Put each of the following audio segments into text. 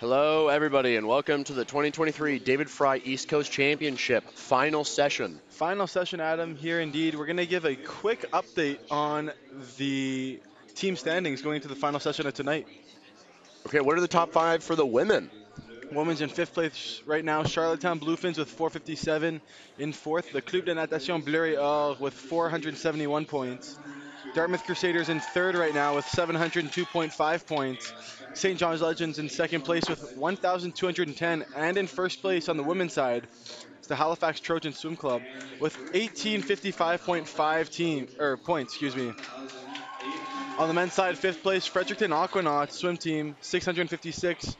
Hello, everybody, and welcome to the 2023 David Fry East Coast Championship final session. Final session, Adam, here indeed. We're going to give a quick update on the team standings going into the final session of tonight. Okay, what are the top five for the women? Women's in fifth place right now, Charlottetown Bluefins with 457. In fourth, the Club de Natation Bleu et Or with 471 points. Dartmouth Crusaders in third right now with 702.5 points. St. John's Legends in second place with 1,210. And in first place on the women's side, it's the Halifax Trojan Swim Club with 1855.5 points. On the men's side, fifth place, Fredericton Aquanauts swim team, 656.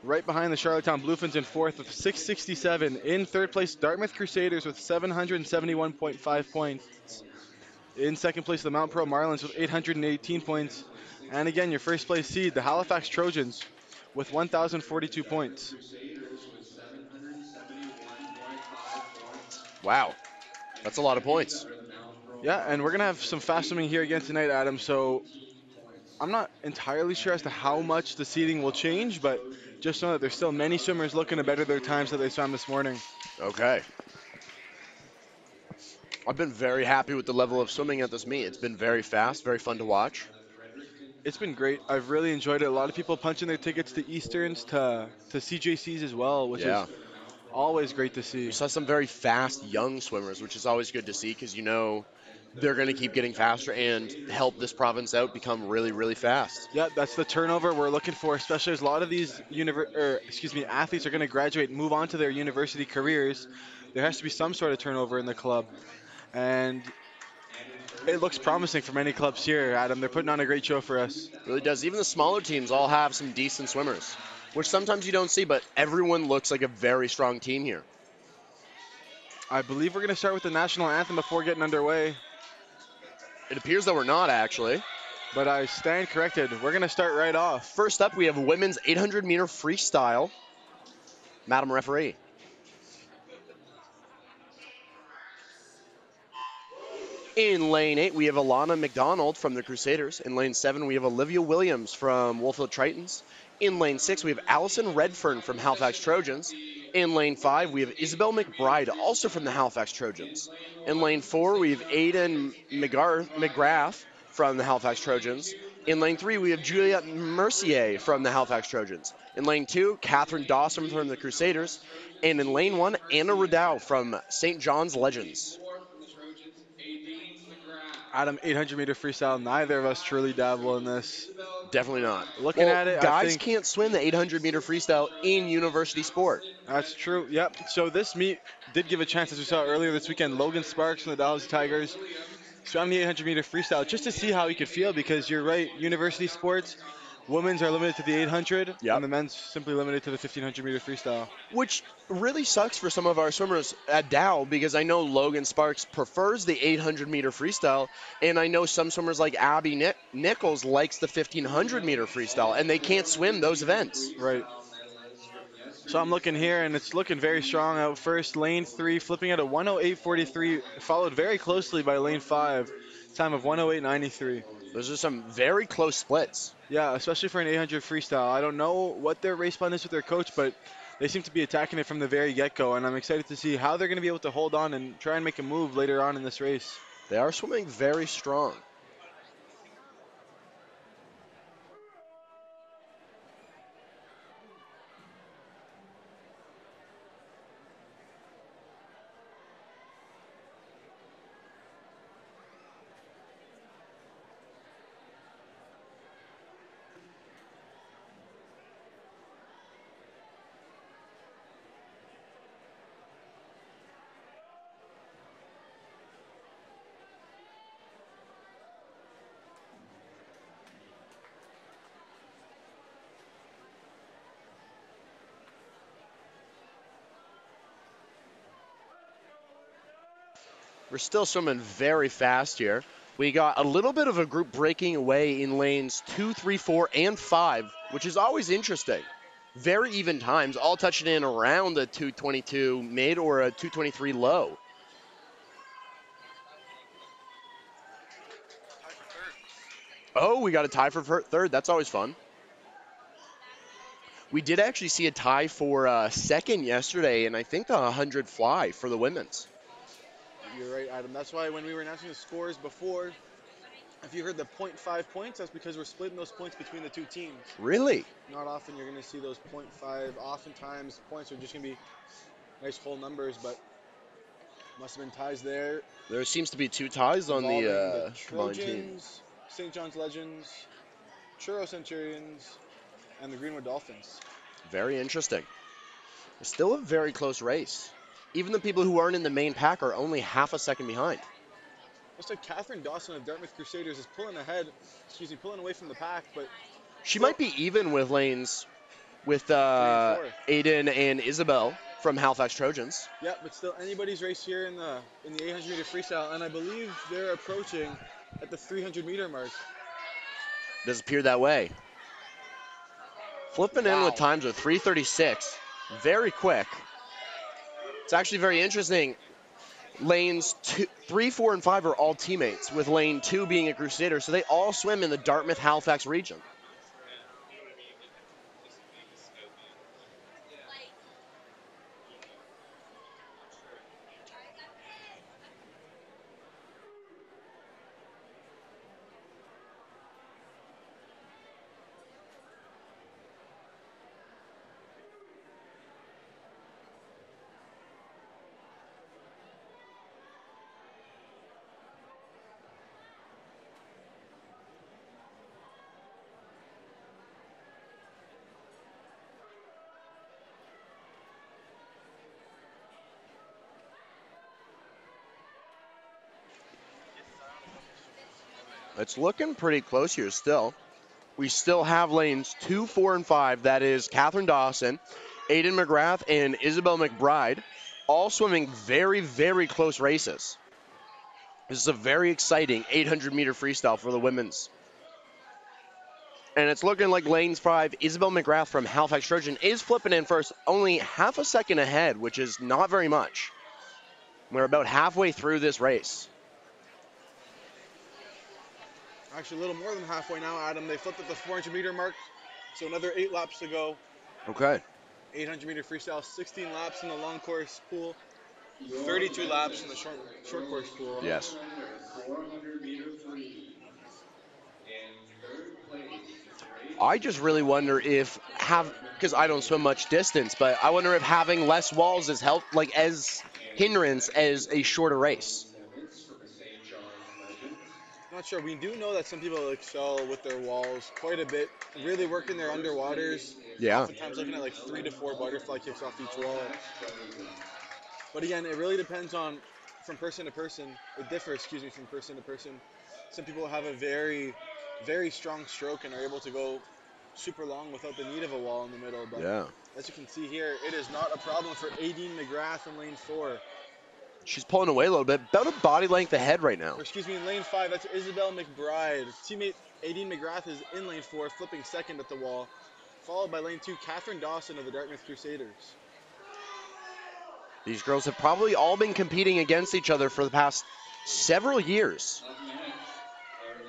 Right behind the Charlottetown Bluefins in fourth with 667. In third place, Dartmouth Crusaders with 771.5 points. In second place, the Mount Pearl Marlins with 818 points. And again, your first place seed, the Halifax Trojans with 1,042 points. Wow, that's a lot of points. Yeah, and we're going to have some fast swimming here again tonight, Adam. So I'm not entirely sure as to how much the seeding will change, but just know that there's still many swimmers looking to better their times that they swam this morning. Okay. I've been very happy with the level of swimming at this meet. It's been very fast, very fun to watch. It's been great. I've really enjoyed it. A lot of people punching their tickets to Easterns, to CJCs as well, which is Yeah. always great to We see. saw some very fast young swimmers, which is always good to see because you know they're going to keep getting faster and help this province out become really, really fast. Yeah, that's the turnover we're looking for, especially as a lot of these athletes are going to graduate and move on to their university careers. There has to be some sort of turnover in the club, and it looks promising for many clubs here, Adam. They're putting on a great show for us. It really does. Even the smaller teams all have some decent swimmers, which sometimes you don't see, but everyone looks like a very strong team here. I believe we're going to start with the national anthem before getting underway, It appears that we're not actually. but I stand corrected. We're going to start right off. First up, we have women's 800 meter freestyle. Madam Referee. In lane 8, we have Alana McDonald from the Crusaders. In lane 7, we have Olivia Williams from Wolfville Tritons. In lane 6, we have Allison Redfern from Halifax Trojans. In lane 5, we have Isabel McBride, also from the Halifax Trojans. In lane 4, we have Aiden McGrath from the Halifax Trojans. In lane 3, we have Juliette Mercier from the Halifax Trojans. In lane 2, Catherine Dawson from the Crusaders. And in lane 1, Anna Ridow from St. John's Legends. Adam, 800 meter freestyle. Neither of us truly dabble in this. Definitely not. Looking Well, at it, I guys think can't swim the 800 meter freestyle in university sport. that's true. Yep. So this meet did give a chance, as we saw earlier this weekend. Logan Sparks from the Dallas Tigers swam the 800 meter freestyle just to see how he could feel, because you're right, university sports, women's are limited to the 800, Yep. and the men's simply limited to the 1500 meter freestyle. Which really sucks for some of our swimmers at Dow because I know Logan Sparks prefers the 800 meter freestyle, and I know some swimmers like Abby Nichols likes the 1500 meter freestyle, and they can't swim those events. Right. So I'm looking here, and it's looking very strong out first. Lane 3 flipping at a 108.43, followed very closely by lane 5, time of 108.93. Those are some very close splits. Yeah, especially for an 800 freestyle. I don't know what their race plan is with their coach, but they seem to be attacking it from the very get-go, and I'm excited to see how they're going to be able to hold on and try and make a move later on in this race. They are swimming very strong. We're still swimming very fast here. We got a little bit of a group breaking away in lanes 2, 3, 4, and 5, which is always interesting. Very even times, all touching in around a 222 mid or a 223 low. Oh, we got a tie for third. That's always fun. We did actually see a tie for second yesterday, and I think the 100 fly for the women's. You're right, Adam. That's why when we were announcing the scores before, if you heard the .5 points, that's because we're splitting those points between the two teams. Really? Not often you're going to see those .5. Oftentimes points are just going to be nice whole numbers, but must have been ties there There seems to be two ties on involving the the combined team. Trojans, St. John's Legends, Churro Centurions, and the Greenwood Dolphins. Very interesting. It's still a very close race. Even the people who aren't in the main pack are only half a second behind. Looks like Catherine Dawson of Dartmouth Crusaders is pulling away from the pack, but She still might be even with lanes with 3 and 4. Aiden and Isabel from Halifax Trojans. Yeah, but still anybody's race here in the 800 meter freestyle, and I believe they're approaching at the 300 meter mark. Does appear that way. Flipping in Wow. with times of 3:36. Very quick. It's actually very interesting. Lanes 3, 4, and 5 are all teammates, with lane 2 being a Crusader, so they all swim in the Dartmouth-Halifax region. It's looking pretty close here still. We still have lanes 2, 4, and 5. That is Catherine Dawson, Aiden McGrath, and Isabel McBride, all swimming very, very close races. This is a very exciting 800-meter freestyle for the women's. And it's looking like lanes 5, Isabel McGrath from Halifax Trojan is flipping in first, only half a second ahead, which is not very much. We're about halfway through this race. Actually, a little more than halfway now, Adam. They flipped at the 400 meter mark, so another 8 laps to go. Okay. 800 meter freestyle, 16 laps in the long course pool, 32 laps in the short course pool. Yes. I just really wonder if because I don't swim much distance, but I wonder if having less walls is as hindrance as a shorter race. Not sure. We do know that some people excel with their walls quite a bit, really working their underwaters. Yeah. Oftentimes looking at like 3 to 4 butterfly kicks off each wall. But again, it really depends on from person to person. It differs, from person to person. Some people have a very, very strong stroke and are able to go super long without the need of a wall in the middle. But Yeah. as you can see here, it is not a problem for Aideen McGrath in lane 4. She's pulling away a little bit, about a body length ahead right now. Or in lane 5, that's Isabel McBride. Teammate Aideen McGrath is in lane 4, flipping second at the wall, followed by lane 2, Catherine Dawson of the Dartmouth Crusaders. These girls have probably all been competing against each other for the past several years.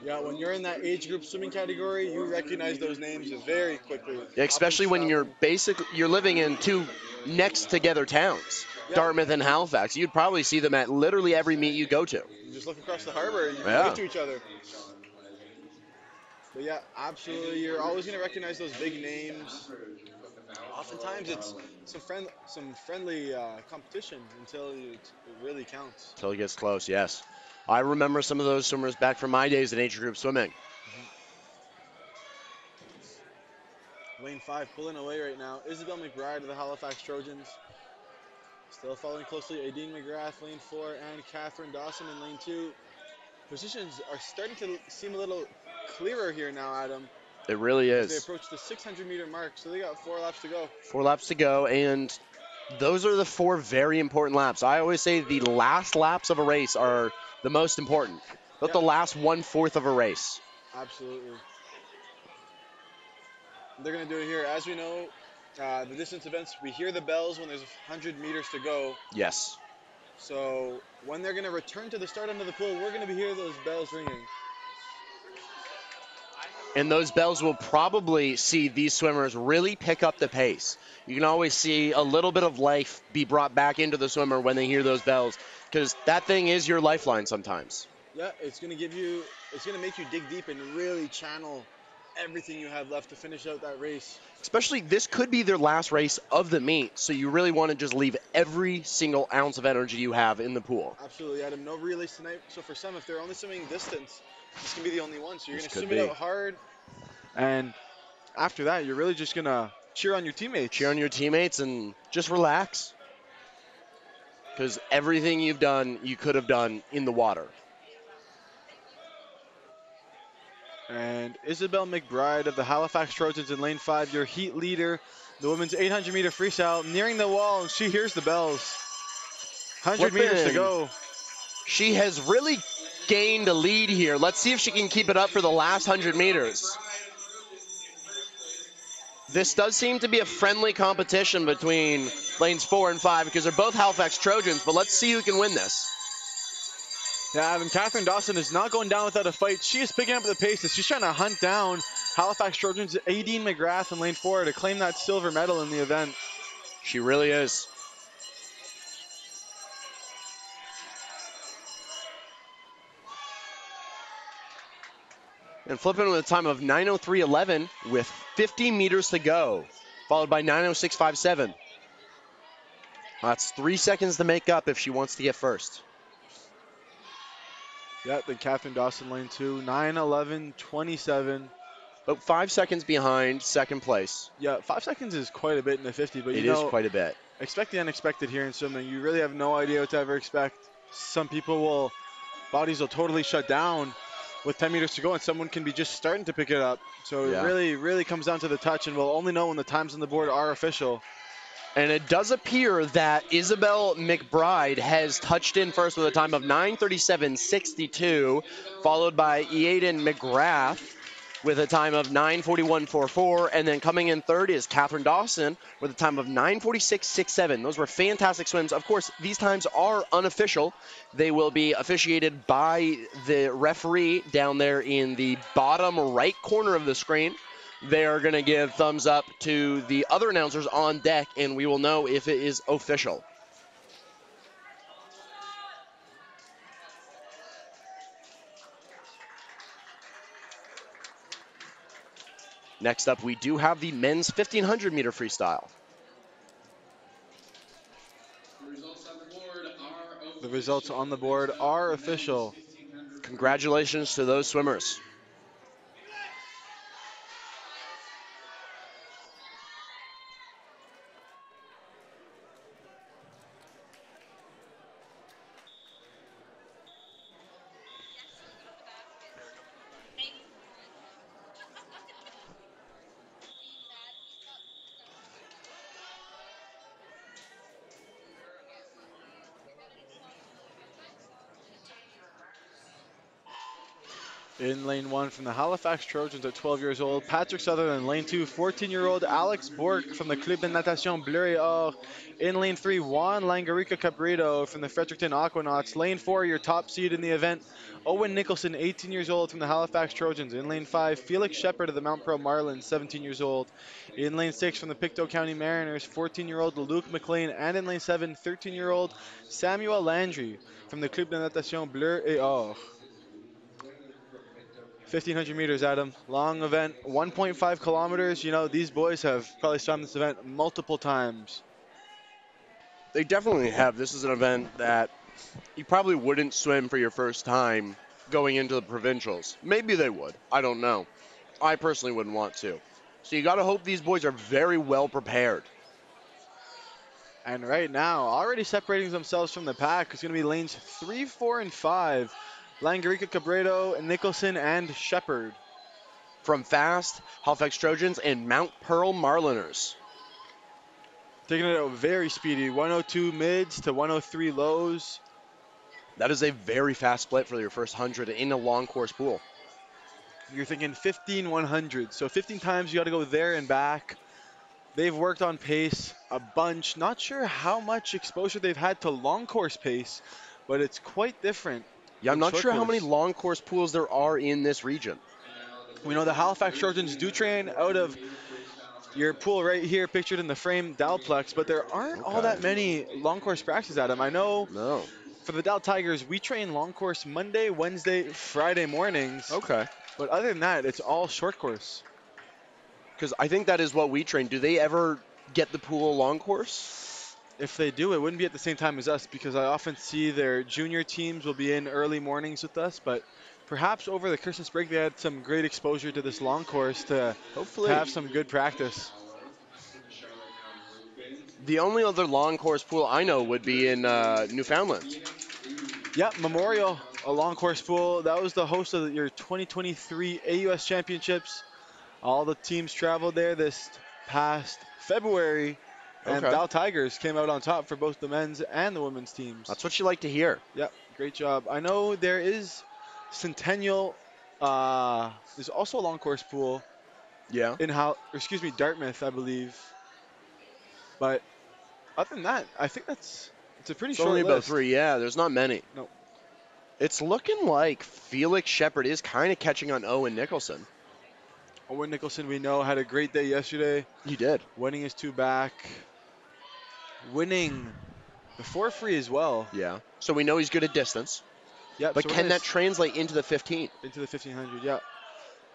Yeah, when you're in that age group swimming category, you recognize those names very quickly. Yeah, especially when you're living in two next together towns, Yeah. Dartmouth and Halifax. You'd probably see them at literally every meet you go to. You just look across the harbor and you Yeah. wave to each other. But yeah, absolutely. You're always going to recognize those big names. Oftentimes it's some friendly competition until it really counts. Until it gets close, yes. I remember some of those swimmers back from my days in age group swimming. Lane 5 pulling away right now. Isabel McBride of the Halifax Trojans. Still following closely Aideen McGrath, lane 4, and Catherine Dawson in lane 2. Positions are starting to seem a little clearer here now, Adam. It really As they is. approach the 600 meter mark, so they got 4 laps to go. 4 laps to go, and those are the 4 very important laps. I always say the last laps of a race are the most important, not the last 1/4 of a race. Absolutely. They're going to do it here. As we know, the distance events, we hear the bells when there's 100 meters to go. Yes. So when they're going to return to the start end of the pool, we're going to be hearing those bells ringing. And those bells will probably see these swimmers really pick up the pace. You can always see a little bit of life be brought back into the swimmer when they hear those bells, because that thing is your lifeline sometimes. Yeah, it's going to give you, it's going to make you dig deep and really channel everything you have left to finish out that race. Especially, this could be their last race of the meet, so you really want to just leave every single ounce of energy you have in the pool. Absolutely, Adam. No relays tonight. So for some, if they're only swimming distance, this can be the only one. So you're going This to could swim it be. out hard, and after that, you're really just going to cheer on your teammates. Cheer on your teammates and just relax, because everything you've done, you could have done in the water. And Isabel McBride of the Halifax Trojans in lane 5, your heat leader, the women's 800-meter freestyle, nearing the wall, and she hears the bells. 100 meters to go. She has really gained a lead here. Let's see if she can keep it up for the last 100 meters. This does seem to be a friendly competition between lanes 4 and 5 because they're both Halifax Trojans, but let's see who can win this. Yeah, Adam, Catherine Dawson is not going down without a fight. She is picking up the pace as she's trying to hunt down Halifax Trojans' Aideen McGrath in lane 4 to claim that silver medal in the event. She really is. And flipping with a time of 9:03.11 with 50 meters to go, followed by 9:06.57. That's 3 seconds to make up if she wants to get first. Yeah, then Catherine Dawson, lane 2, 9:11.27. About 5 seconds behind second place. Yeah, 5 seconds is quite a bit in the 50, but It is quite a bit. Expect the unexpected here in swimming. You really have no idea what to ever expect. Some bodies will totally shut down with 10 meters to go, and someone can be just starting to pick it up. So Yeah. It really comes down to the touch, and we'll only know when the times on the board are official. And it does appear that Isabel McBride has touched in first with a time of 9:37.62, followed by Aideen McGrath with a time of 9:41.44, and then coming in third is Catherine Dawson with a time of 9:46.67. Those were fantastic swims. Of course, these times are unofficial. They will be officiated by the referee down there in the bottom right corner of the screen. They are going to give thumbs up to the other announcers on deck, and we will know if it is official. Next up, we do have the men's 1,500 meter freestyle. The results on the board are official. Congratulations to those swimmers. In lane 1 from the Halifax Trojans at 12 years old, Patrick Sutherland. Lane 2, 14-year-old Alex Bork from the Club de Natation Bleu et Or. In lane 3, Juan Langarica Cabrito from the Fredericton Aquanauts. Lane 4, your top seed in the event, Owen Nicholson, 18 years old from the Halifax Trojans. In lane 5, Felix Shepard of the Mount Pearl Marlins, 17 years old. In lane 6 from the Pictou County Mariners, 14-year-old Luke McLean. And in lane 7, 13-year-old Samuel Landry from the Club de Natation Bleu et Or. 1,500 meters, Adam. Long event, 1.5 kilometers. You know, these boys have probably swum this event multiple times. They definitely have. This is an event that you probably wouldn't swim for your first time going into the provincials. Maybe they would. I don't know. I personally wouldn't want to. So you got to hope these boys are very well prepared. And right now, already separating themselves from the pack is going to be lanes 3, 4, and 5. Langarica Cabrito, Nicholson, and Shepard. From Fast, Halifax Trojans, and Mount Pearl Marliners. Taking it out very speedy, 102 mids to 103 lows. That is a very fast split for your first 100 in a long course pool. You're thinking 15 100. So 15 times you got to go there and back. They've worked on pace a bunch. Not sure how much exposure they've had to long course pace, but it's quite different. Yeah, I'm not sure how many long course pools there are in this region. We know the Halifax Trojans do train out of your pool right here, pictured in the frame, Dalplex, but there aren't all Okay. that many long course practices at them. I know No. for the Dow Tigers, we train long course Monday, Wednesday, Friday mornings, Okay. but other than that, it's all short course. Because I think that is what we train. Do they ever get the pool long course? If they do, it wouldn't be at the same time as us because I often see their junior teams will be in early mornings with us, but perhaps over the Christmas break they had some great exposure to this long course to Hopefully. have some good practice. The only other long course pool I know would be in Newfoundland. Yep, Memorial, a long course pool. That was the host of your 2023 AUS Championships. All the teams traveled there this past February, and Okay. Dow Tigers came out on top for both the men's and the women's teams. That's what you like to hear. Yep, great job. I know there is Centennial. There's also a long course pool Yeah. in Dartmouth, I believe. But other than that, I think it's a pretty It's short only about list. 3. Yeah, there's not many. No. It's looking like Felix Shepard is kind of catching on Owen Nicholson. Owen Nicholson, we know, had a great day yesterday, He did. winning his 2 back, winning the 4 free as well. Yeah. So we know he's good at distance. Yep, But so we're can gonna that translate into the 15? into the 1500? Yeah.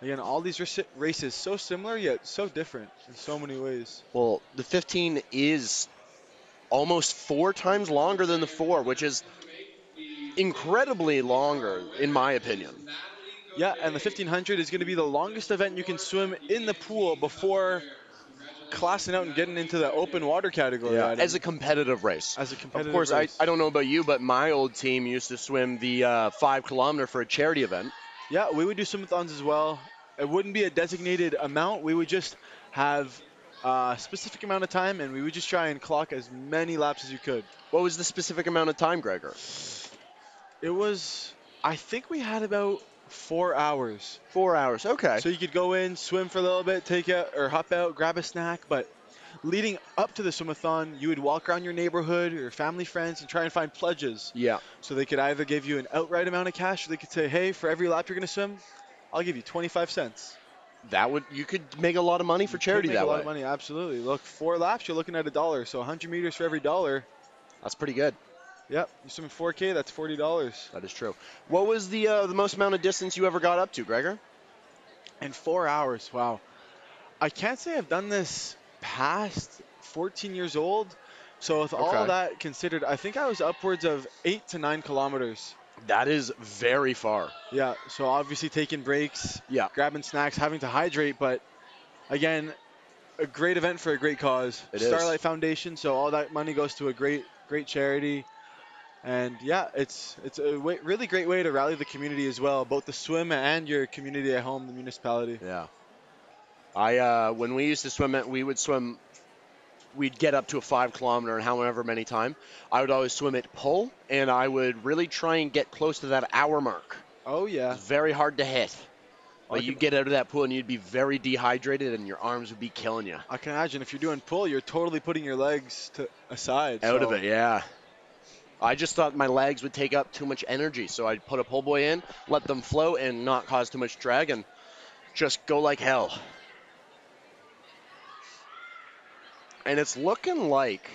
Again, all these races so similar yet so different in so many ways. Well, the 15 is almost 4 times longer than the 4, which is incredibly longer, in my opinion. Yeah, and the 1500 is going to be the longest event you can swim in the pool before classing out and getting into the open water category. Yeah, Adam. as a competitive race. As a competitive Of course, race. I don't know about you, but my old team used to swim the 5 kilometer for a charity event. Yeah, we would do swimathons as well. It wouldn't be a designated amount. We would just have a specific amount of time, and we would just try and clock as many laps as you could. What was the specific amount of time, Gregor? It was, I think we had about 4 hours. 4 hours. Okay. So you could go in, swim for a little bit, take out or hop out, grab a snack. But leading up to the swimathon, you would walk around your neighborhood or your family, friends, and try and find pledges. Yeah. So they could either give you an outright amount of cash, or they could say, hey, for every lap you're going to swim, I'll give you 25 cents. You could make a lot of money for charity Could make that a lot way. of money, absolutely. Look, 4 laps, you're looking at $1. So 100 meters for every dollar. That's pretty good. Yep, you swim 4K, that's $40. That is true. What was the most amount of distance you ever got up to, Gregor? And 4 hours, wow. I can't say I've done this past 14 years old. So with all Okay. that considered, I think I was upwards of 8 to 9 kilometers. That is very far. Yeah, so obviously taking breaks, Yeah. grabbing snacks, having to hydrate, but again, a great event for a great cause. It is. Starlight Foundation, so all that money goes to a great charity. And yeah, it's a really great way to rally the community as well, both the swim and your community at home, the municipality. Yeah. When we used to swim, we'd get up to a 5 kilometer and however many time. I would always swim at pull, and I would really try and get close to that hour mark. Oh yeah. It's very hard to hit. I But can- you'd get out of that pool and you'd be very dehydrated and your arms would be killing you. I can imagine if you're doing pull, you're totally putting your legs aside. Out so- of it, yeah. I just thought my legs would take up too much energy, so I'd put a pull buoy in, let them float, and not cause too much drag, and just go like hell. And it's looking like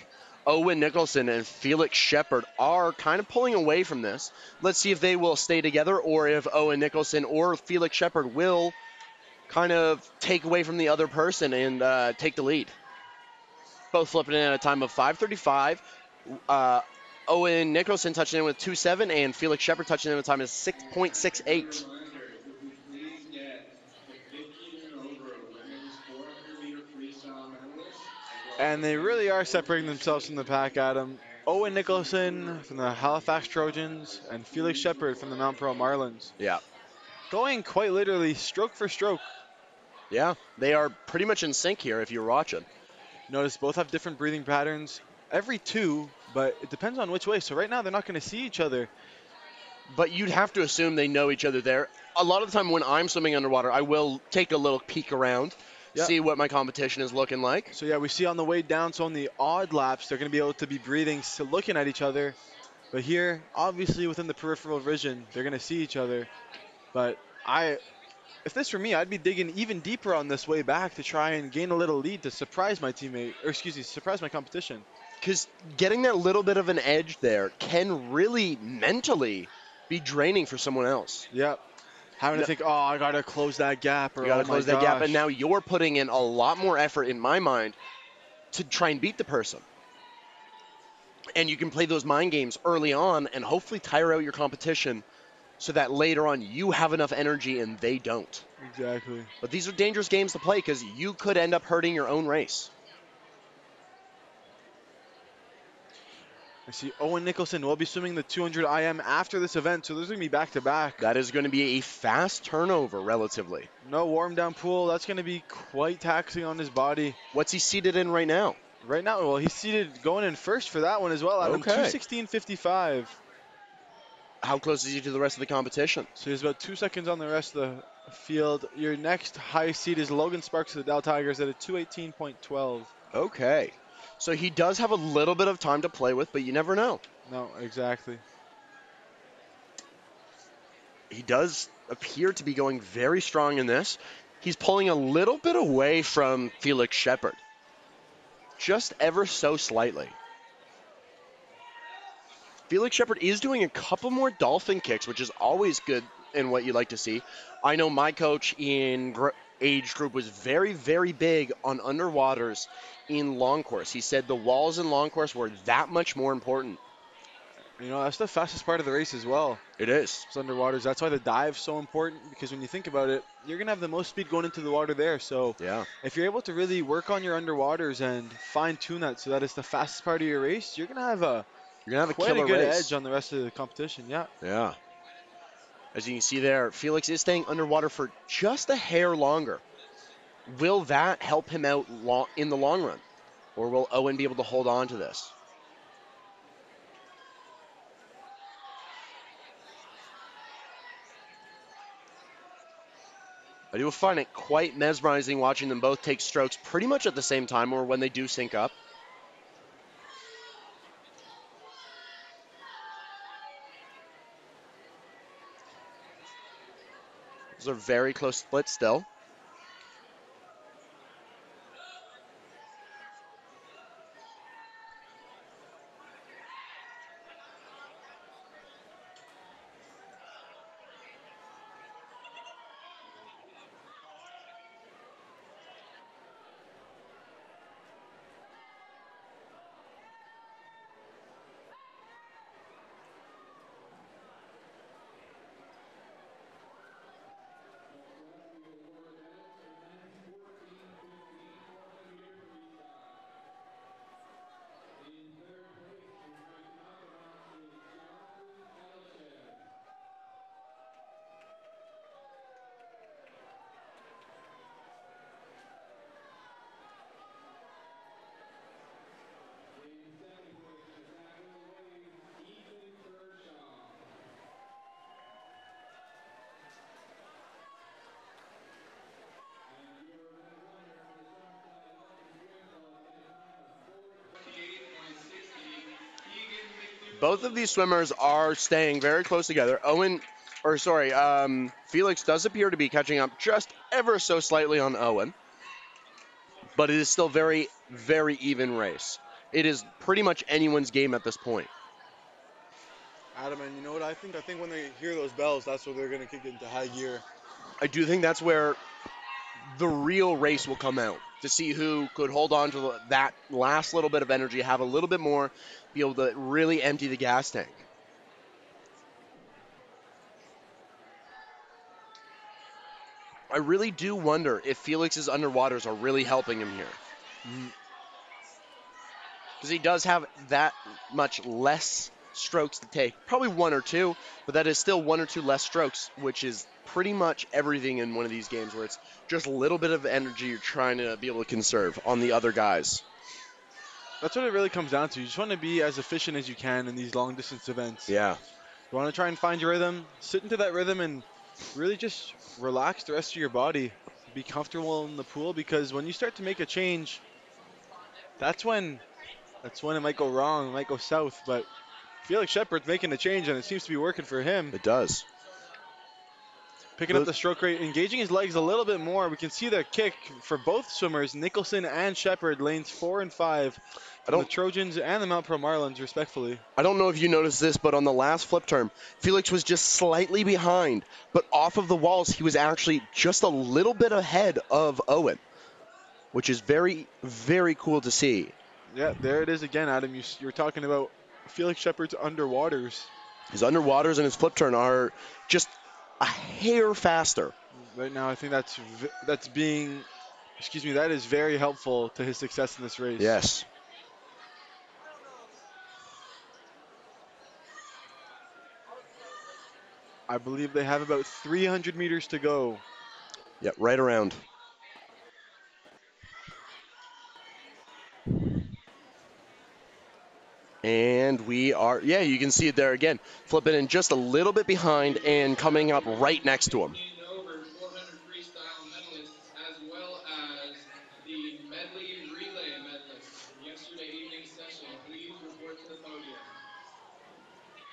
Owen Nicholson and Felix Shepard are kind of pulling away from this. Let's see if they will stay together or if Owen Nicholson or Felix Shepard will kind of take away from the other person and take the lead. Both flipping in at a time of 5:35. Owen Nicholson touching in with 2.7 and Felix Shepard touching in with a time of 6.68. And they really are separating themselves from the pack, Adam. Owen Nicholson from the Halifax Trojans and Felix Shepard from the Mount Pearl Marlins. Yeah. Going quite literally stroke for stroke. Yeah, they are pretty much in sync here if you're watching. Notice both have different breathing patterns. Every 2, but it depends on which way. So right now they're not going to see each other. But you'd have to assume they know each other there. A lot of the time when I'm swimming underwater, I will take a little peek around, Yeah. see what my competition is looking like. So yeah, we see on the way down, so on the odd laps, they're going to be able to be breathing, so looking at each other. But here, obviously within the peripheral vision, they're going to see each other. But If this were me, I'd be digging even deeper on this way back to try and gain a little lead to surprise my teammate, or excuse me, surprise my competition. Because getting that little bit of an edge there can really mentally be draining for someone else. Yep. Having to think, oh, I gotta close that gap, You or got oh to my close that gap, and gosh. now you're putting in a lot more effort, in my mind, to try and beat the person. And you can play those mind games early on and hopefully tire out your competition so that later on you have enough energy and they don't. Exactly. But these are dangerous games to play because you could end up hurting your own race. I see Owen Nicholson will be swimming the 200 IM after this event, so there's going to be back-to-back. That is going to be a fast turnover, relatively. No warm-down pool. That's going to be quite taxing on his body. What's he seated in right now? Right now, well, he's seated going in first for that one as well, at Okay. 2:16.55. How close is he to the rest of the competition? So he's about 2 seconds on the rest of the field. Your next high seed is Logan Sparks of the Dow Tigers at a 2:18.12. Okay. So he does have a little bit of time to play with, but you never know. No, exactly. He does appear to be going very strong in this. He's pulling a little bit away from Felix Shepard. Just ever so slightly. Felix Shepard is doing a couple more dolphin kicks, which is always good and what you like to see. I know my coach in age group was very, very big on underwaters in long course. He said the walls in long course were that much more important. You know, that's the fastest part of the race as well. It is. It's underwaters. That's why the dive's so important, because when you think about it, you're going to have the most speed going into the water there. So Yeah. if you're able to really work on your underwaters and fine-tune that so that it's the fastest part of your race, you're going to have quite killer a good race. edge on the rest of the competition. Yeah. Yeah. As you can see there, Felix is staying underwater for just a hair longer. Will that help him out in the long run? Or will Owen be able to hold on to this? I do find it quite mesmerizing watching them both take strokes pretty much at the same time or when they do sync up. Those are very close splits still. Both of these swimmers are staying very close together. Felix does appear to be catching up just ever so slightly on Owen. But it is still very, very even race. It is pretty much anyone's game at this point. Adam, and you know what I think? I think when they hear those bells, that's when they're going to kick into high gear. I do think that's where the real race will come out, to see who could hold on to that last little bit of energy, have a little bit more, be able to really empty the gas tank. I really do wonder if Felix's underwaters are really helping him here. Because he does have that much less strokes to take. Probably one or two, but that is still one or two less strokes, which is pretty much everything in one of these games where it's just a little bit of energy you're trying to be able to conserve on the other guys. That's what it really comes down to. You just want to be as efficient as you can in these long distance events. Yeah. You want to try and find your rhythm, sit into that rhythm, and really just relax the rest of your body. Be comfortable in the pool, because when you start to make a change, that's when it might go wrong, it might go south. But Felix Shepard's making a change, and it seems to be working for him. It does. Picking up the stroke rate, engaging his legs a little bit more. We can see the kick for both swimmers, Nicholson and Shepard, lanes 4 and 5, from the Trojans and the Mount Pro Marlins, respectfully. I don't know if you noticed this, but on the last flip turn, Felix was just slightly behind, but off of the walls, he was actually just a little bit ahead of Owen, which is very, very cool to see. Yeah, there it is again, Adam. You're talking about Felix Shepard's underwaters. His underwaters and his flip turn are just a hair faster. Right now, I think that is very helpful to his success in this race. Yes. I believe they have about 300 meters to go. Yeah, right around. And we are, yeah, you can see it there again. Flipping in just a little bit behind and coming up right next to him.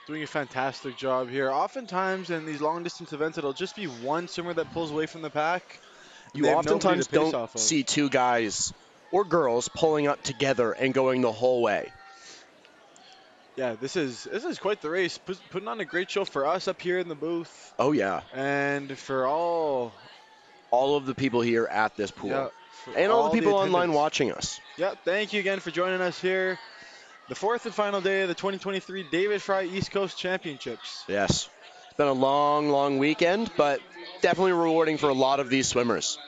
Doing a fantastic job here. Oftentimes in these long distance events, it'll just be one swimmer that pulls away from the pack. You oftentimes don't see two guys or girls pulling up together and going the whole way. Yeah, this is quite the race. Putting on a great show for us up here in the booth. Oh yeah. And for all of the people here at this pool. Yeah, and all the people online watching us. Yeah, thank you again for joining us here. The fourth and final day of the 2023 David Fry East Coast Championships. Yes. It's been a long, long weekend, but definitely rewarding for a lot of these swimmers.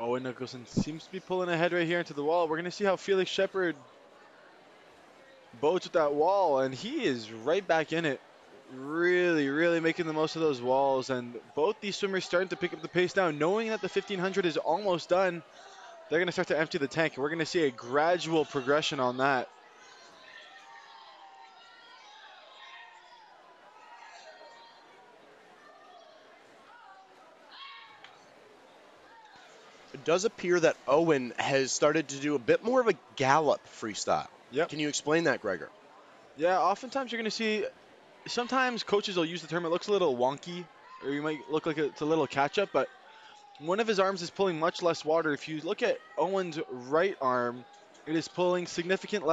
Owen Nicholson seems to be pulling ahead right here into the wall. We're going to see how Felix Shepard boats with that wall, and he is right back in it. Really, really making the most of those walls, and both these swimmers starting to pick up the pace now, knowing that the 1500 is almost done. They're going to start to empty the tank, and we're going to see a gradual progression on that. It does appear that Owen has started to do a bit more of a gallop freestyle. Yep. Can you explain that, Gregor? Yeah, oftentimes you're going to see, sometimes coaches will use the term, it looks a little wonky, or you might look like it's a little catch-up, but one of his arms is pulling much less water. If you look at Owen's right arm, it is pulling significantly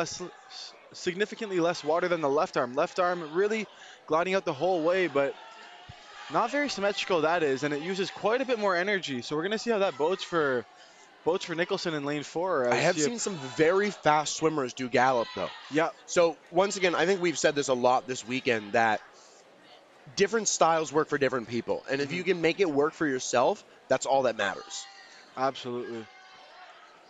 less water than the left arm. Left arm really gliding out the whole way, but not very symmetrical that is, and it uses quite a bit more energy. So we're going to see how that boats for Nicholson in lane 4. I have seen some very fast swimmers do gallop, though. Yeah. So once again, I think we've said this a lot this weekend, that different styles work for different people. And if you can make it work for yourself, that's all that matters. Absolutely.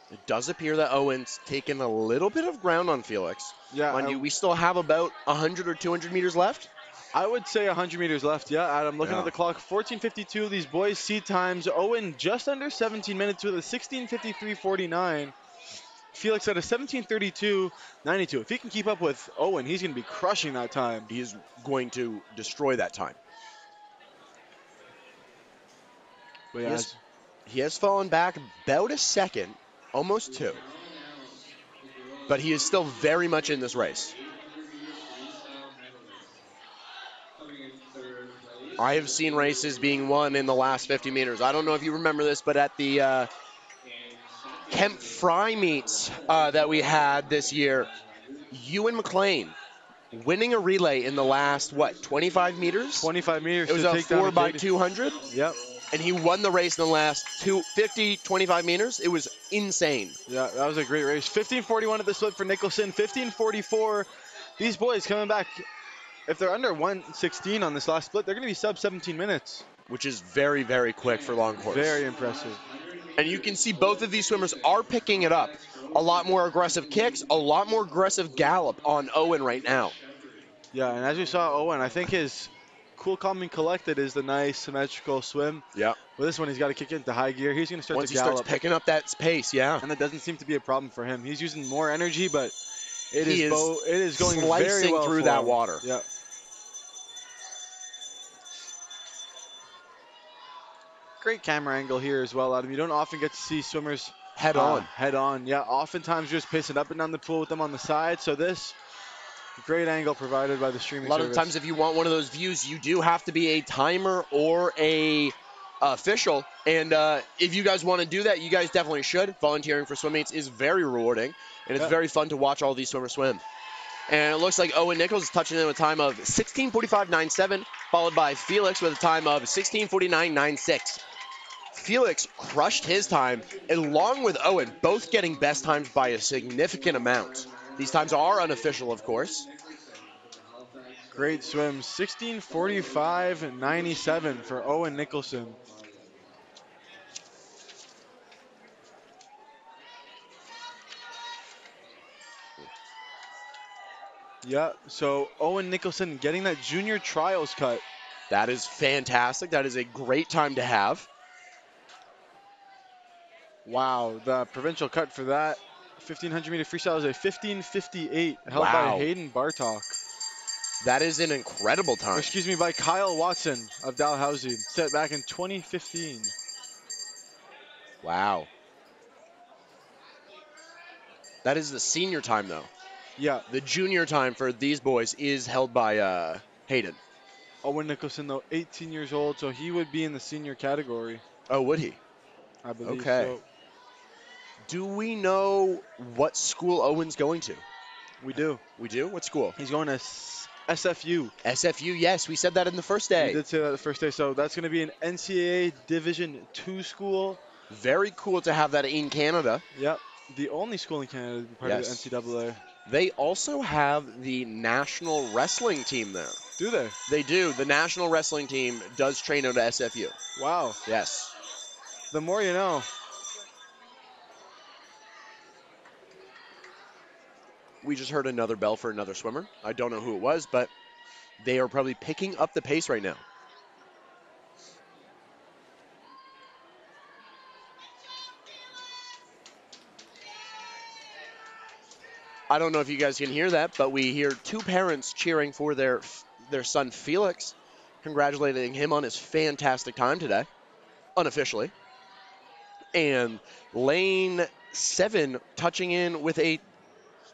It does appear that Owen's taken a little bit of ground on Felix. Yeah. Mind you, we still have about 100 or 200 meters left. I would say 100 meters left. Yeah, Adam, looking at the clock, 14:52. These boys' seed times. Owen just under 17 minutes with a 16:53.49. Felix at a 17:32.92. If he can keep up with Owen, he's going to be crushing that time. He is going to destroy that time. But yeah, he has fallen back about a second, almost 2. But he is still very much in this race. I have seen races being won in the last 50 meters. I don't know if you remember this, but at the Kemp Fry meets that we had this year, Ewan McLean winning a relay in the last, 25 meters? 25 meters. It was a 4x200. Yep. And he won the race in the last 25 meters. It was insane. Yeah, that was a great race. 15:41 at the split for Nicholson. 15:44. These boys coming back. If they're under 1:16 on this last split, they're going to be sub 17 minutes. Which is very, very quick for long course. Very impressive. And you can see both of these swimmers are picking it up. A lot more aggressive kicks, a lot more aggressive gallop on Owen right now. Yeah, and as we saw Owen, I think his cool, calm, and collected is the nice symmetrical swim. Yeah. With this one, he's got to kick it into high gear. He's going to start Once to gallop. Once he starts picking up that pace, yeah. And that doesn't seem to be a problem for him. He's using more energy, but it is going slicing very well through for that him. water. Yeah. Great camera angle here as well, Adam. You don't often get to see swimmers head on. Head on, yeah. Oftentimes just pacing up and down the pool with them on the side. So this great angle provided by the A streaming lot service. of the times, if you want one of those views, you do have to be a timer or a official. And if you guys want to do that, you guys definitely should. Volunteering for swim meets is very rewarding, and it's very fun to watch all these swimmers swim. And it looks like Owen Nichols is touching in with a time of 16:45.97, followed by Felix with a time of 16:49.96. Felix crushed his time, along with Owen, both getting best times by a significant amount. These times are unofficial, of course. Great swim, 16:45.97 for Owen Nicholson. Yeah, so Owen Nicholson getting that junior trials cut. That is fantastic. That is a great time to have. Wow, the provincial cut for that 1500 meter freestyle is a 15:58 held by Wow. Hayden Bartok. That is an incredible Or, time. excuse me, by Kyle Watson of Dalhousie, set back in 2015. Wow. That is the senior time, though. Yeah, The junior time for these boys is held by Hayden. Owen Nicholson, though, 18 years old, so he would be in the senior category, Oh, would he? I believe. Okay. So Do we know what school Owen's going to? we do. We do? What school? He's going to SFU. SFU, yes. We said that in the first We day. did say that the first day, so that's going to be an NCAA Division II school. Very cool to have that in Canada. Yep, the only school in Canada to be part Yes. of the NCAA. They also have the national wrestling team there. Do they? They do. The national wrestling team does train out at SFU. Wow. Yes. The more you know. We just heard another bell for another swimmer. I don't know who it was, but they are probably picking up the pace right now. I don't know if you guys can hear that, but we hear two parents cheering for their son Felix, congratulating him on his fantastic time today, unofficially. And lane 7 touching in with a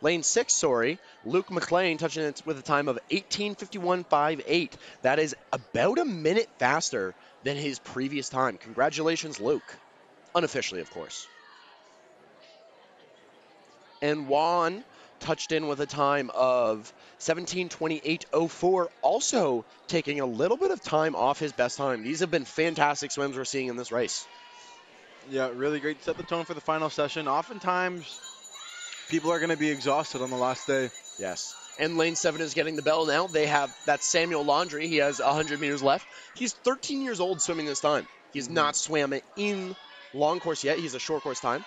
lane 6, sorry, Luke McLean touching it with a time of 18:51.58. That is about a minute faster than his previous time. Congratulations, Luke. Unofficially, of course. And Juan touched in with a time of 17:28.04, also taking a little bit of time off his best time. These have been fantastic swims we're seeing in this race. Yeah, really great. Set the tone for the final session. Oftentimes, people are going to be exhausted on the last day. Yes. And lane 7 is getting the bell now. They have, that's Samuel Laundry. He has 100 meters left. He's 13 years old swimming this time. He's not swam it in long course yet. He's a short course time.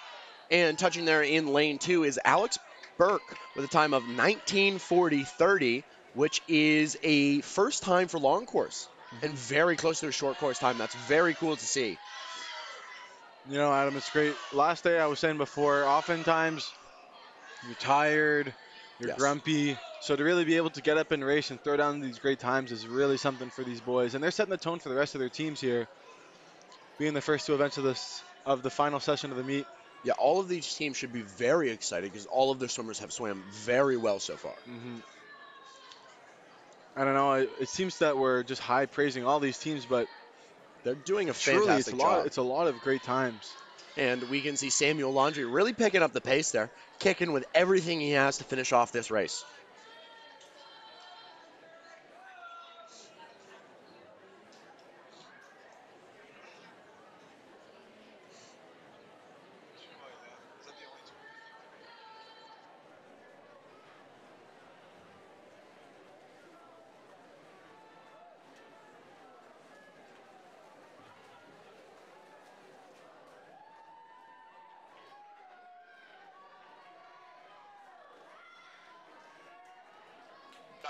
And touching there in lane 2 is Alex Burke with a time of 19:40.30, which is a first time for long course and very close to a short course time. That's very cool to see. You know, Adam, it's great. Last day, I was saying before, oftentimes you're tired, you're grumpy. So to really be able to get up and race and throw down these great times is really something for these boys. And they're setting the tone for the rest of their teams here, being the first two events of the final session of the meet. Yeah, all of these teams should be very excited because all of their swimmers have swam very well so far. I don't know. It seems that we're just high praising all these teams, but they're doing a truly, fantastic job. It's a lot of great times. And we can see Samuel Laundry really picking up the pace there, kicking with everything he has to finish off this race.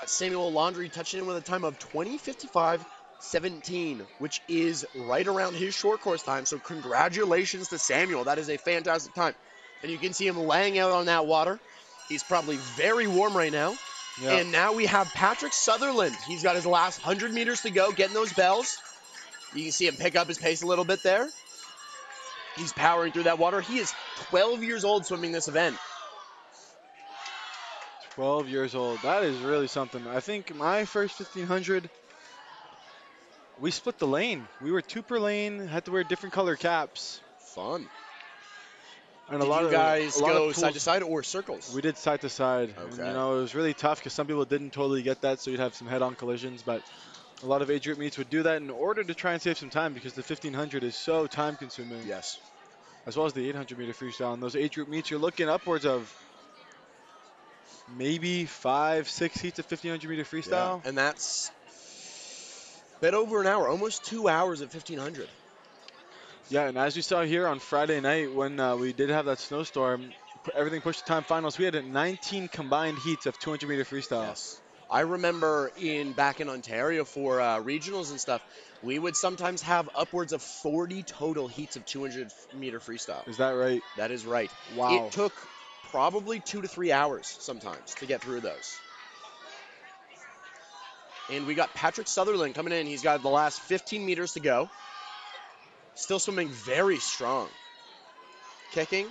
Samuel Laundry touching in with a time of 20:55.17, which is right around his short course time. So congratulations to Samuel. That is a fantastic time. And you can see him laying out on that water. He's probably very warm right now. Yep. And now we have Patrick Sutherland. He's got his last 100 meters to go, getting those bells. You can see him pick up his pace a little bit there. He's powering through that water. He is 12 years old swimming this event. 12 years old. That is really something. I think my first 1500, we split the lane. We were 2 per lane, had to wear different color caps. Fun. And Did a lot you of guys go side to pools. side or circles? We did side to side. And, Okay. you know, it was really tough because some people didn't totally get that, so you'd have some head-on collisions. But a lot of age group meets would do that in order to try and save some time because the 1500 is so time-consuming. Yes. As well as the 800-meter freestyle. And those age group meets, you're looking upwards of maybe 5, 6 heats of 1500-meter freestyle. Yeah. And that's a bit over an hour, almost 2 hours at 1500. Yeah, and as you saw here on Friday night when we did have that snowstorm, everything pushed to time finals. We had 19 combined heats of 200-meter freestyle. Yes. I remember back in Ontario for regionals and stuff, we would sometimes have upwards of 40 total heats of 200-meter freestyle. Is that right? That is right. Wow. It took probably 2 to 3 hours sometimes to get through those. And we got Patrick Sutherland coming in. He's got the last 15 meters to go. Still swimming very strong. Kicking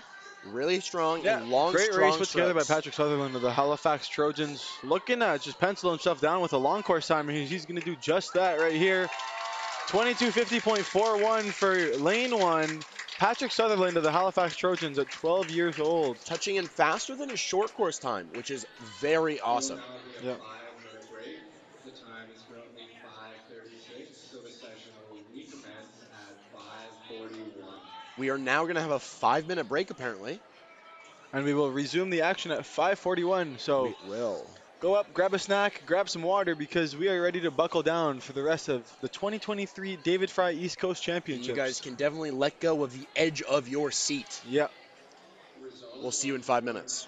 really strong and long, great strong race put together by strokes. Patrick Sutherland of the Halifax Trojans. Looking at just pencil himself down with a long course timer. He's going to do just that right here. 22:50.41 for lane 1. Patrick Sutherland of the Halifax Trojans at 12 years old. Touching in faster than his short course time, which is very awesome. Yeah. The time is currently 5:36, so the session will recommence at 5:41. We are now going to have a 5-minute break, apparently. And we will resume the action at 5:41. So We will. go up, grab a snack, grab some water because we are ready to buckle down for the rest of the 2023 David Fry East Coast Championships. You guys can definitely let go of the edge of your seat. Yeah. We'll see you in 5 minutes.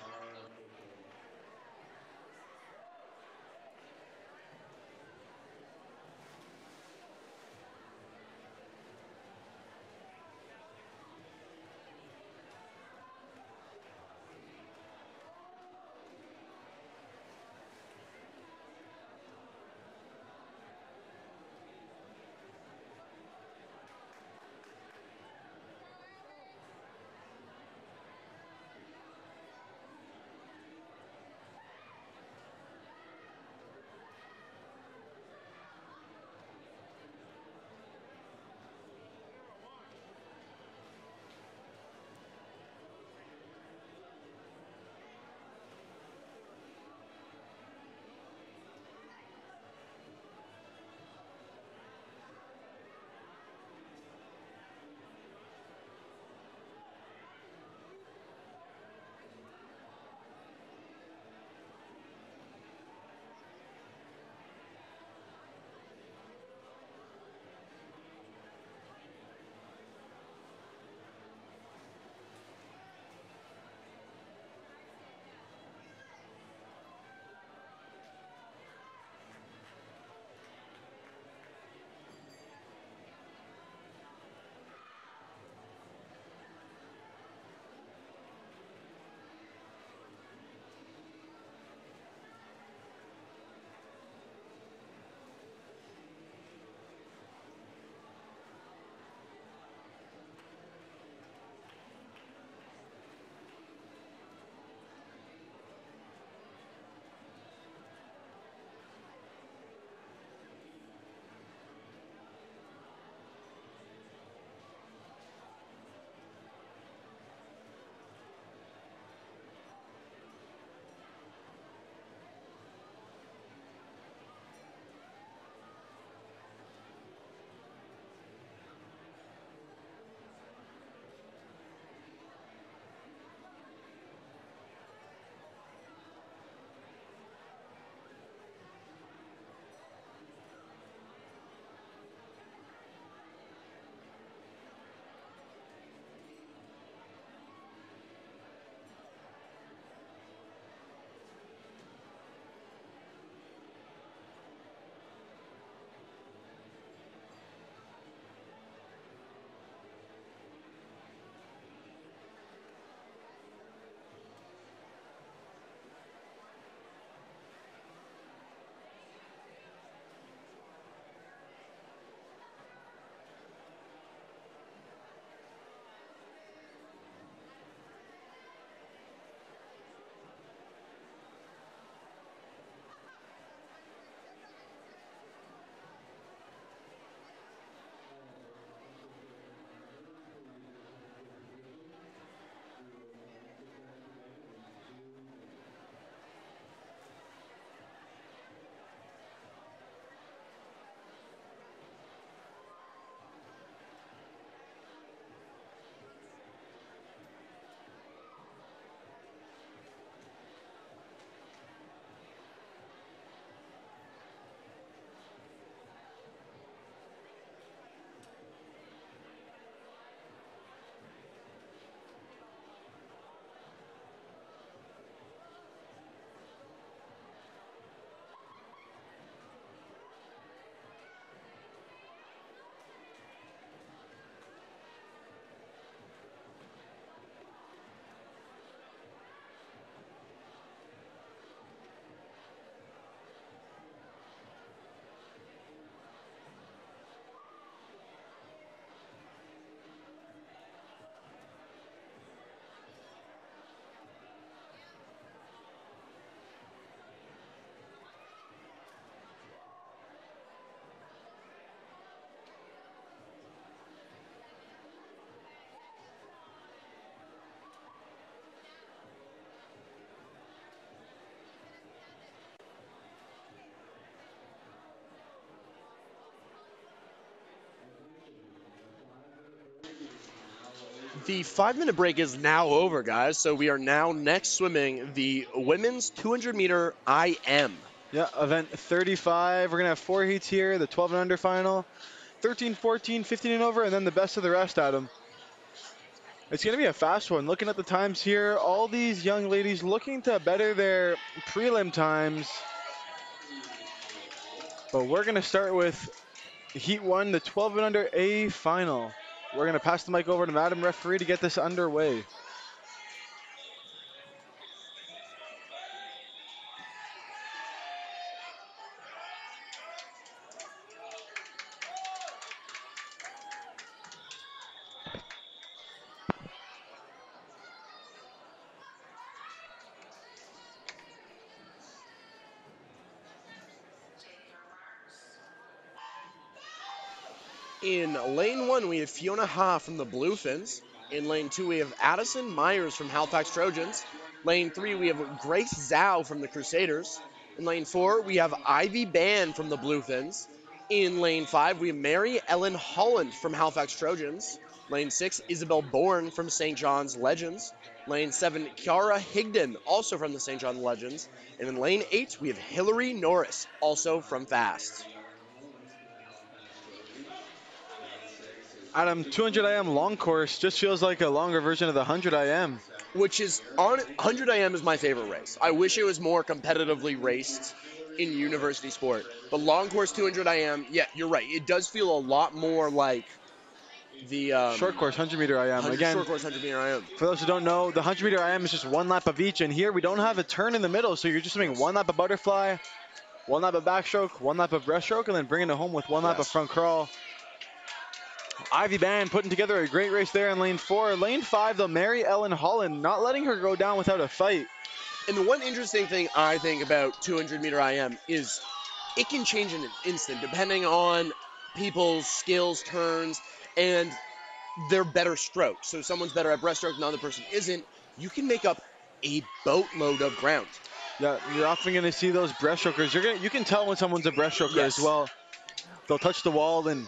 The 5-minute break is now over, guys. So we are now next swimming the women's 200-meter IM. Yeah, event 35. We're going to have 4 heats here, the 12 and under final, 13, 14, 15 and over, and then the best of the rest, Adam. It's going to be a fast one. Looking at the times here, all these young ladies looking to better their prelim times. But we're going to start with Heat 1, the 12 and under A final. We're going to pass the mic over to Madam Referee to get this underway. In lane 1, we have Fiona Ha from the Bluefins. In lane 2, we have Addison Myers from Halifax Trojans. Lane 3, we have Grace Zhao from the Crusaders. In lane 4, we have Ivy Ban from the Bluefins. In lane 5, we have Mary Ellen Holland from Halifax Trojans. Lane 6, Isabel Bourne from St. John's Legends. Lane 7, Kiara Higdon, also from the St. John's Legends. And in lane 8, we have Hillary Norris, also from Fast. Adam, 200 IM long course just feels like a longer version of the 100 IM. Which is, 100 IM is my favorite race. I wish it was more competitively raced in university sport. But long course 200 IM, yeah, you're right. It does feel a lot more like the Short course 100 meter IM. Again, short course 100 meter IM. for those who don't know, the 100 meter IM is just one lap of each. And here we don't have a turn in the middle. So you're just doing one lap of butterfly, one lap of backstroke, one lap of breaststroke, and then bringing it home with one lap of front crawl. Ivy Band putting together a great race there in lane 4. Lane 5, though, Mary Ellen Holland not letting her go down without a fight. And the one interesting thing I think about 200 meter IM is it can change in an instant depending on people's skills, turns, and their better strokes. So someone's better at breaststroke, another person isn't. You can make up a boatload of ground. Yeah, you're often going to see those breaststrokers. You can tell when someone's a breaststroker as well. They'll touch the wall in,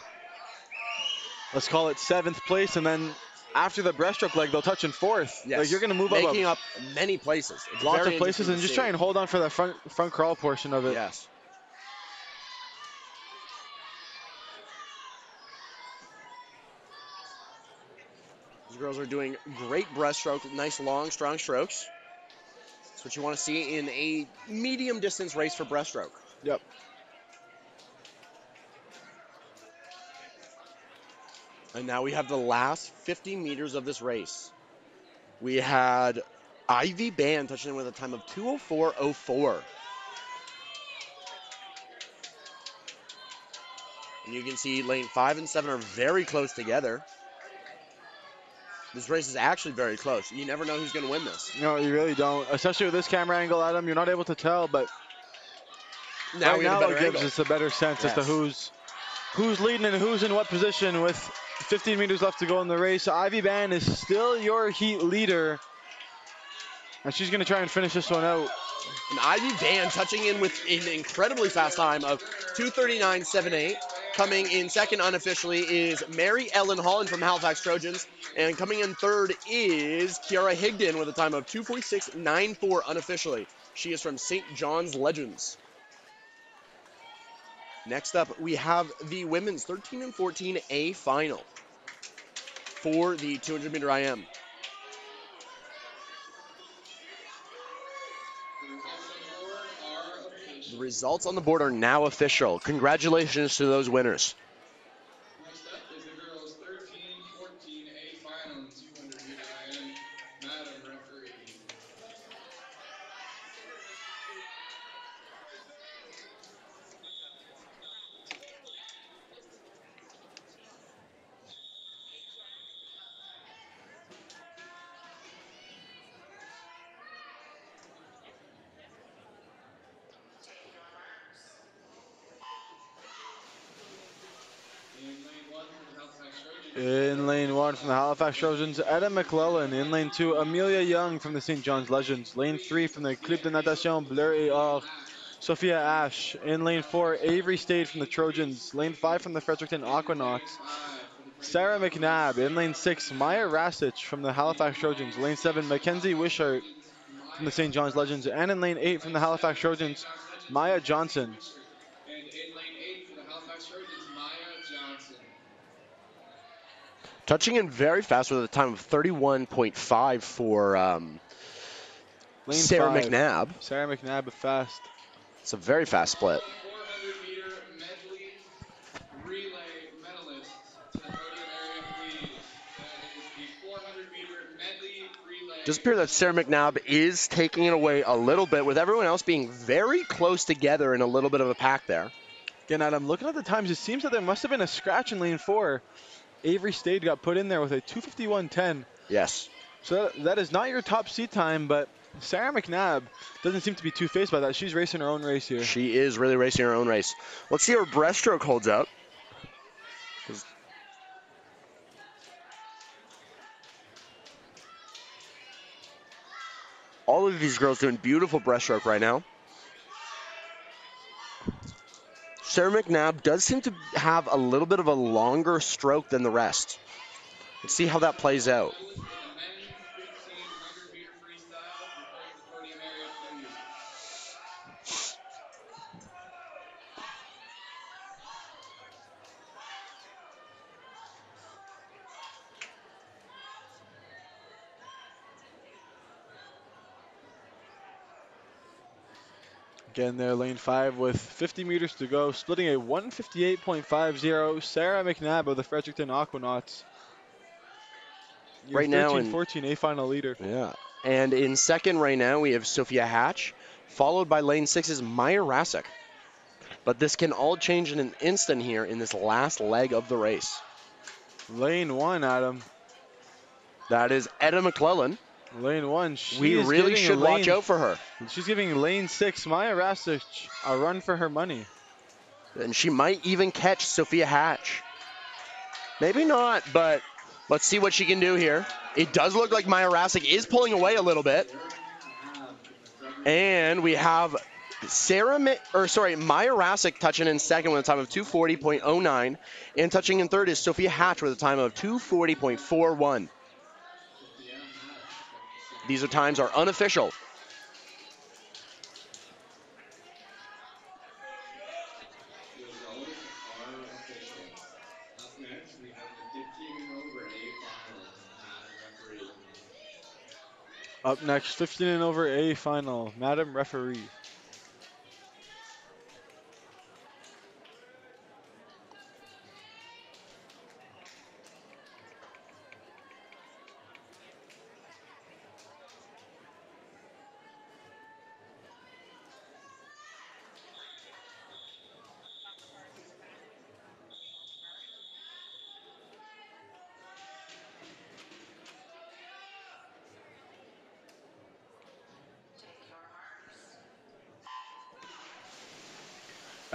let's call it 7th place, and then after the breaststroke leg, they'll touch in 4th. Yes. Like you're going to move making up many places. It's lots of places, and just try and hold on for the front crawl portion of it. Yes. These girls are doing great breaststroke, nice long, strong strokes. That's what you want to see in a medium distance race for breaststroke. Yep. And now we have the last 50 meters of this race. We had Ivy Band touching in with a time of 2:04.04. And you can see lane 5 and 7 are very close together. This race is actually very close. You never know who's going to win this. No, you really don't. Especially with this camera angle, Adam, you're not able to tell, but now it gives us a better sense as to who's leading and who's in what position with 15 meters left to go in the race. Ivy Band is still your heat leader, and she's going to try and finish this one out. And Ivy Band touching in with an incredibly fast time of 2:39.78. Coming in second unofficially is Mary Ellen Holland from Halifax Trojans. And coming in third is Kiara Higdon with a time of 2:46.94 unofficially. She is from St. John's Legends. Next up, we have the women's 13 and 14 A final for the 200 meter IM. The results on the board are now official. Congratulations to those winners. Next up is the girls 13-14A final 200 meter IM. Madam Referee. In lane 1 from the Halifax Trojans, Etta McClellan. In lane 2, Amelia Young from the St. John's Legends. Lane 3 from the Club de Natation Bleu et Or, Sophia Ash. In lane 4, Avery Stade from the Trojans. Lane 5 from the Fredericton Aquanauts, Sarah McNabb. In lane 6, Maya Rasich from the Halifax Trojans. Lane 7, Mackenzie Wishart from the St. John's Legends. And in lane 8 from the Halifax Trojans, Maya Johnson. And in lane 8 for the Halifax Trojans, Maya Johnson. Touching in very fast with a time of 31.5 for Lane Sarah 5. McNabb. Sarah McNabb fast. It's a very fast split. 400-meter medley relay medalists to the podium area, please. That is the 400-meter medley relay. Does appear that Sarah McNabb is taking it away a little bit, with everyone else being very close together in a little bit of a pack there. Again, Adam, looking at the times, it seems that there must have been a scratch in lane 4. Avery Stade got put in there with a 2:51.10. Yes. So that is not your top seat time, but Sarah McNabb doesn't seem to be too phased by that. She's racing her own race here. She is really racing her own race. Let's see how her breaststroke holds up. All of these girls doing beautiful breaststroke right now. Sarah McNabb does seem to have a little bit of a longer stroke than the rest. Let's see how that plays out. In the men's 1,500-meter freestyle, report to the podium area, please. Again, there, lane 5 with 50 meters to go, splitting a 1:58.50. Sarah McNabb of the Fredericton Aquanauts. Your Right now in 13-14 A final leader. Yeah. And in second right now, we have Sophia Hatch, followed by lane 6's Maya Rasek. But this can all change in an instant here in this last leg of the race. Lane 1, Adam. That is Etta McClellan. Lane 1. We really should watch out for her. She's giving lane 6, Maya Rasich, a run for her money. And she might even catch Sophia Hatch. Maybe not, but let's see what she can do here. It does look like Maya Rasek is pulling away a little bit. And we have Maya Rasek touching in second with a time of 2:40.09. And touching in third is Sophia Hatch with a time of 2:40.41. These times are unofficial. The results are official. Up next, we have the 15 and over A final. Madam referee. Up next, 15 and over A final. Madam referee.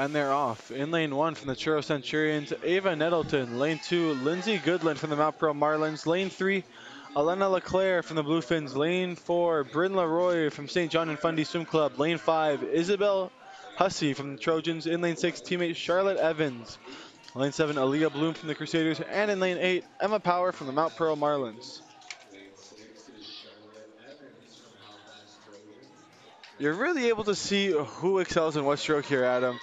And they're off. In lane 1 from the Churro Centurions, Ava Nettleton. Lane 2, Lindsay Goodland from the Mount Pearl Marlins. Lane 3, Elena Leclerc from the Bluefins. Lane 4, Bryn Leroy from St. John and Fundy Swim Club. Lane 5, Isabel Hussey from the Trojans. In lane 6, teammate Charlotte Evans. Lane 7, Aaliyah Bloom from the Crusaders. And in lane 8, Emma Power from the Mount Pearl Marlins. Lane 6 is Charlotte Evans from Halifax Trojans. You're really able to see who excels in what stroke here, Adam.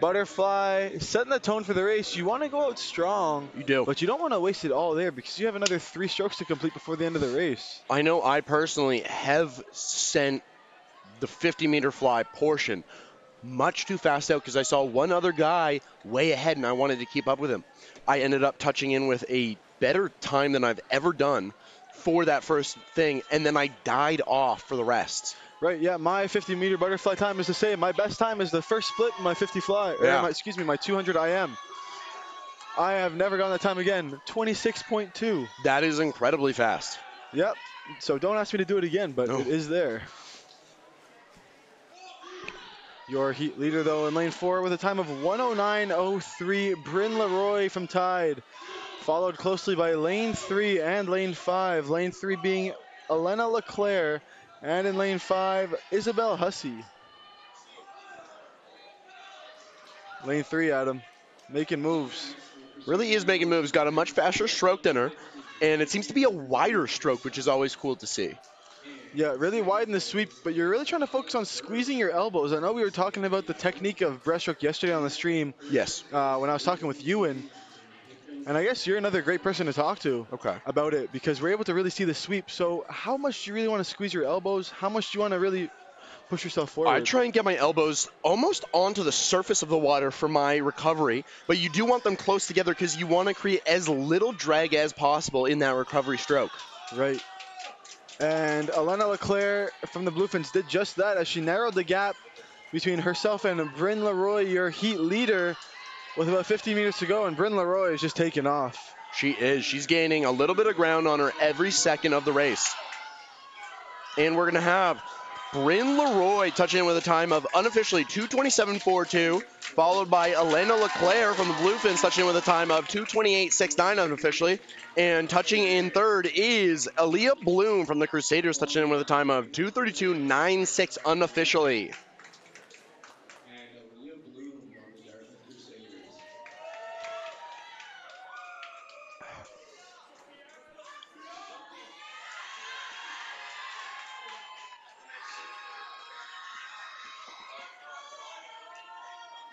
Butterfly, setting the tone for the race. You want to go out strong. You do. But you don't want to waste it all there because you have another 3 strokes to complete before the end of the race. I know I personally have sent the 50-meter fly portion much too fast out because I saw one other guy way ahead and I wanted to keep up with him. I ended up touching in with a better time than I've ever done for that first thing, and then I died off for the rest. Right, yeah, my 50-meter butterfly time is the same. My best time is the first split in my 50 fly, or Yeah. my 200 IM. I have never gone that time again, 26.2. That is incredibly fast. Yep, so don't ask me to do it again, but No. it is there. Your heat leader, though, in lane 4 with a time of 1:09.03, Bryn Leroy from Tide. Followed closely by lane 3 and lane 5. Lane 3 being Elena Leclerc, and in lane 5, Isabel Hussey. Lane 3, Adam, making moves. Really is making moves. Got a much faster stroke than her, and it seems to be a wider stroke, which is always cool to see. Yeah, really wide in the sweep, but you're really trying to focus on squeezing your elbows. I know we were talking about the technique of breaststroke yesterday on the stream Yes. when I was talking with Ewan, and I guess you're another great person to talk to Okay. about it because we're able to really see the sweep. So how much do you really want to squeeze your elbows? How much do you want to really push yourself I forward? try and get my elbows almost onto the surface of the water for my recovery, but you do want them close together because you want to create as little drag as possible in that recovery stroke. Right. And Elena Leclerc from the Bluefins did just that as she narrowed the gap between herself and Bryn Leroy, your heat leader, with about 15 meters to go, and Bryn Leroy is just taking off. She is. She's gaining a little bit of ground on her every second of the race. And we're going to have Bryn Leroy touching in with a time of unofficially 2:27.42, followed by Elena Leclerc from the Bluefins touching in with a time of 2:28.69 unofficially. And touching in third is Aaliyah Bloom from the Crusaders touching in with a time of 2:32.96 unofficially. And Aaliyah Bloom on the Dartmouth Crusaders.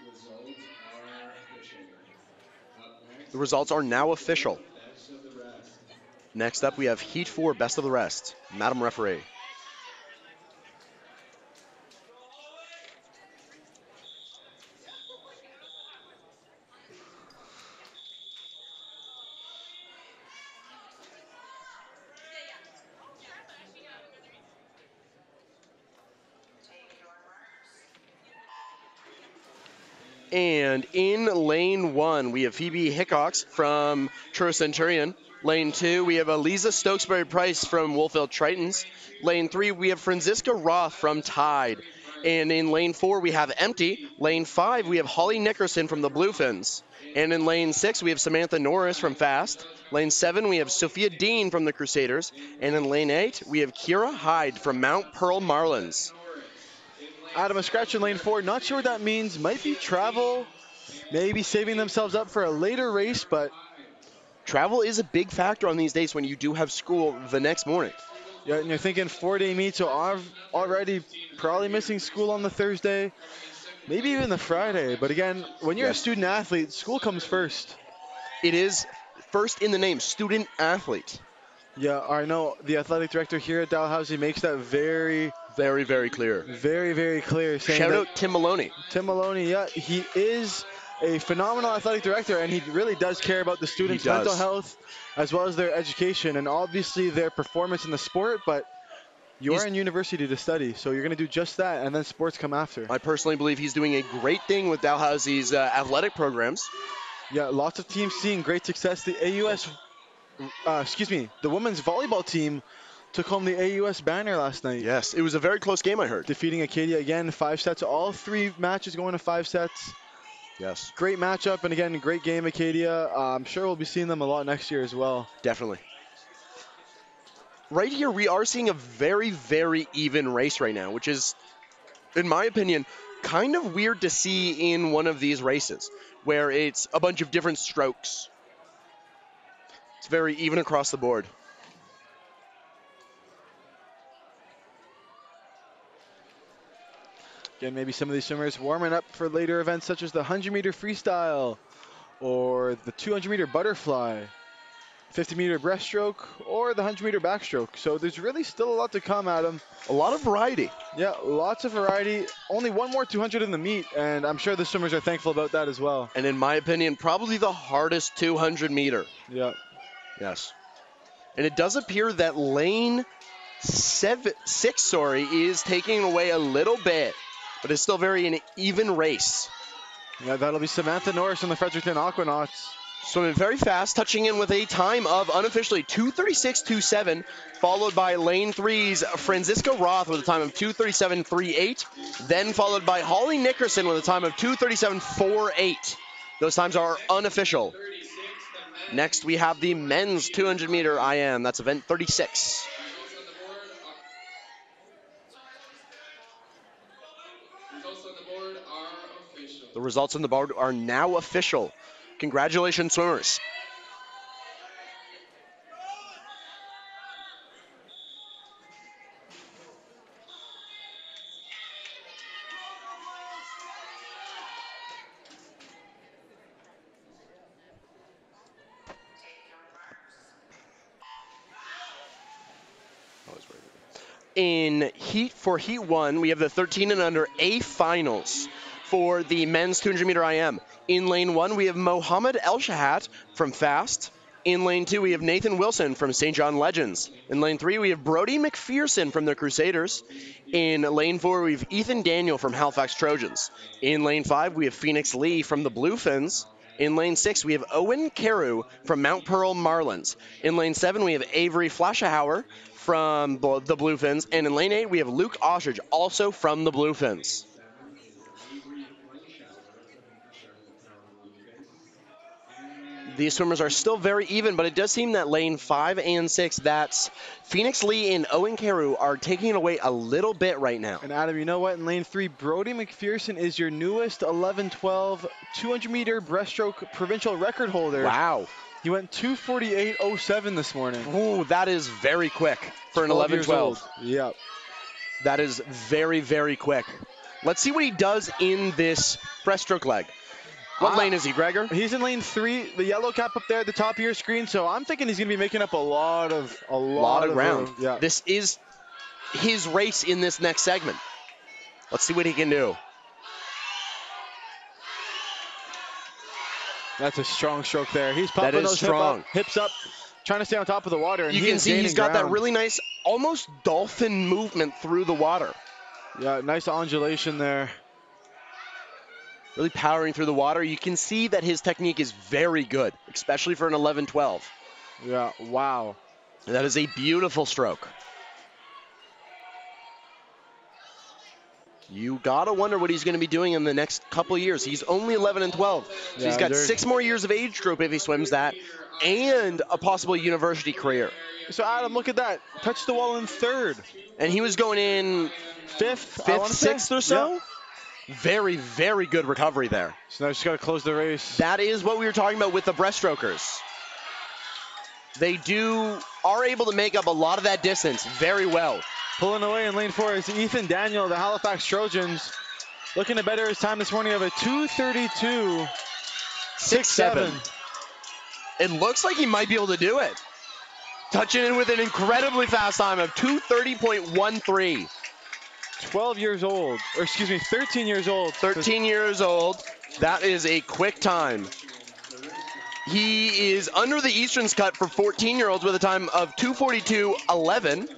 Results are official. Up next, The results are now official. best of the rest. Next up, we have Heat 4, Best of the Rest. Madam Referee. And in lane 1, we have Phoebe Hickox from Truro Centurion. Lane 2, we have Eliza Stokesbury Price from Wolfville Tritons. Lane 3, we have Franziska Roth from Tide. And in lane 4, we have Empty. Lane 5, we have Holly Nickerson from the Bluefins. And in lane 6, we have Samantha Norris from Fast. Lane 7, we have Sophia Dean from the Crusaders. And in lane 8, we have Kira Hyde from Mount Pearl Marlins. Adam, a scratch in lane 4. Not sure what that means. Might be travel. Maybe saving themselves up for a later race, but Travel is a big factor on these days when you do have school the next morning. yeah, and you're thinking 4-day meet, so already probably missing school on the Thursday, maybe even the Friday. But again, when you're Yes. a student athlete, school comes first. It is first in the name, student athlete. Yeah, I know the athletic director here at Dalhousie makes that very, Very, very clear. very, very clear. Saying Shout that out Tim Maloney. Tim Maloney, yeah, he is a phenomenal athletic director, and he really does care about the students' does. mental health as well as their education and obviously their performance in the sport. But you He's- are in university to study, so you're going to do just that, and then sports come after. I personally believe he's doing a great thing with Dalhousie's athletic programs. Yeah, lots of teams seeing great success. The the women's volleyball team took home the AUS banner last night, Yes, it was a very close game, I heard. defeating Acadia again, 5 sets. All 3 matches going to 5 sets. Yes, Great matchup, and again, great game, Acadia. I'm sure we'll be seeing them a lot next year as well. definitely. Right here, we are seeing a very, very even race right now, which is, in my opinion, kind of weird to see in one of these races, where it's a bunch of different strokes. It's very even across the board. Again, maybe some of these swimmers warming up for later events such as the 100-meter freestyle or the 200-meter butterfly, 50-meter breaststroke, or the 100-meter backstroke. So there's really still a lot to come, Adam. A lot of variety. Yeah, lots of variety. Only one more 200 in the meet, and I'm sure the swimmers are thankful about that as well. And in my opinion, probably the hardest 200 meter. Yeah. Yes. And it does appear that lane 6 is taking away a little bit, but it's still very an even race. Yeah, that'll be Samantha Norris from the Fredericton Aquanauts. Swimming very fast, touching in with a time of unofficially 2:36.27, followed by lane 3's Franziska Roth with a time of 2:37.38, then followed by Holly Nickerson with a time of 2:37.48. Those times are unofficial. 36, the men. Next, we have the men's 200 meter IM. That's event 36. Results on the board are official. The results on the board are now official. Congratulations, swimmers. For heat 1, we have the 13 and under A finals for the men's 200 meter IM. In lane 1, we have Mohammed El Shahat from Fast. In lane 2, we have Nathan Wilson from St. John Legends. In lane 3, we have Brody McPherson from the Crusaders. In lane 4, we have Ethan Daniel from Halifax Trojans. In lane 5, we have Phoenix Lee from the Bluefins. In lane 6, we have Owen Carew from Mount Pearl Marlins. In lane 7, we have Avery Flashahauer from the Bluefins. And in lane 8, we have Luke Ostrich, also from the Bluefins. These swimmers are still very even, but it does seem that lane 5 and 6, that's Phoenix Lee and Owen Carew, are taking it away a little bit right now. And Adam, you know what? In lane 3, Brody McPherson is your newest 11-12 200-meter breaststroke provincial record holder. Wow. He went 2:48.07 this morning. Ooh, that is very quick for an 11-12. Yep. That is very, very quick. Let's see what he does in this breaststroke leg. What lane is he, Gregor? He's in lane 3, the yellow cap up there at the top of your screen. So I'm thinking he's going to be making up a lot of ground. Yeah. This is his race in this next segment. Let's see what he can do. That's a strong stroke there. He's popping those hips up, trying to stay on top of the water. And you can see he's got ground. that really nice, almost dolphin movement through the water. Yeah, nice undulation there. Really powering through the water. You can see that his technique is very good, especially for an 11-12. Yeah, wow. That is a beautiful stroke. You gotta wonder what he's going to be doing in the next couple of years. He's only 11 and 12, so he's got 6 more years of age group if he swims that, and a possible university career. So Adam, look at that. Touched the wall in 3rd. And he was going in 5th, 6th or so? Yep. Very, very good recovery there. So now just got to close the race. That is what we were talking about with the breaststrokers. They are able to make up a lot of that distance very well. Pulling away in lane 4 is Ethan Daniel, the Halifax Trojans. Looking to better his time this morning of a 2:32.67. It looks like he might be able to do it. Touching in with an incredibly fast time of 2:30.13. 13 years old. 13 years old. That is a quick time. He is under the Easterns cut for 14-year-olds with a time of 2:42.11.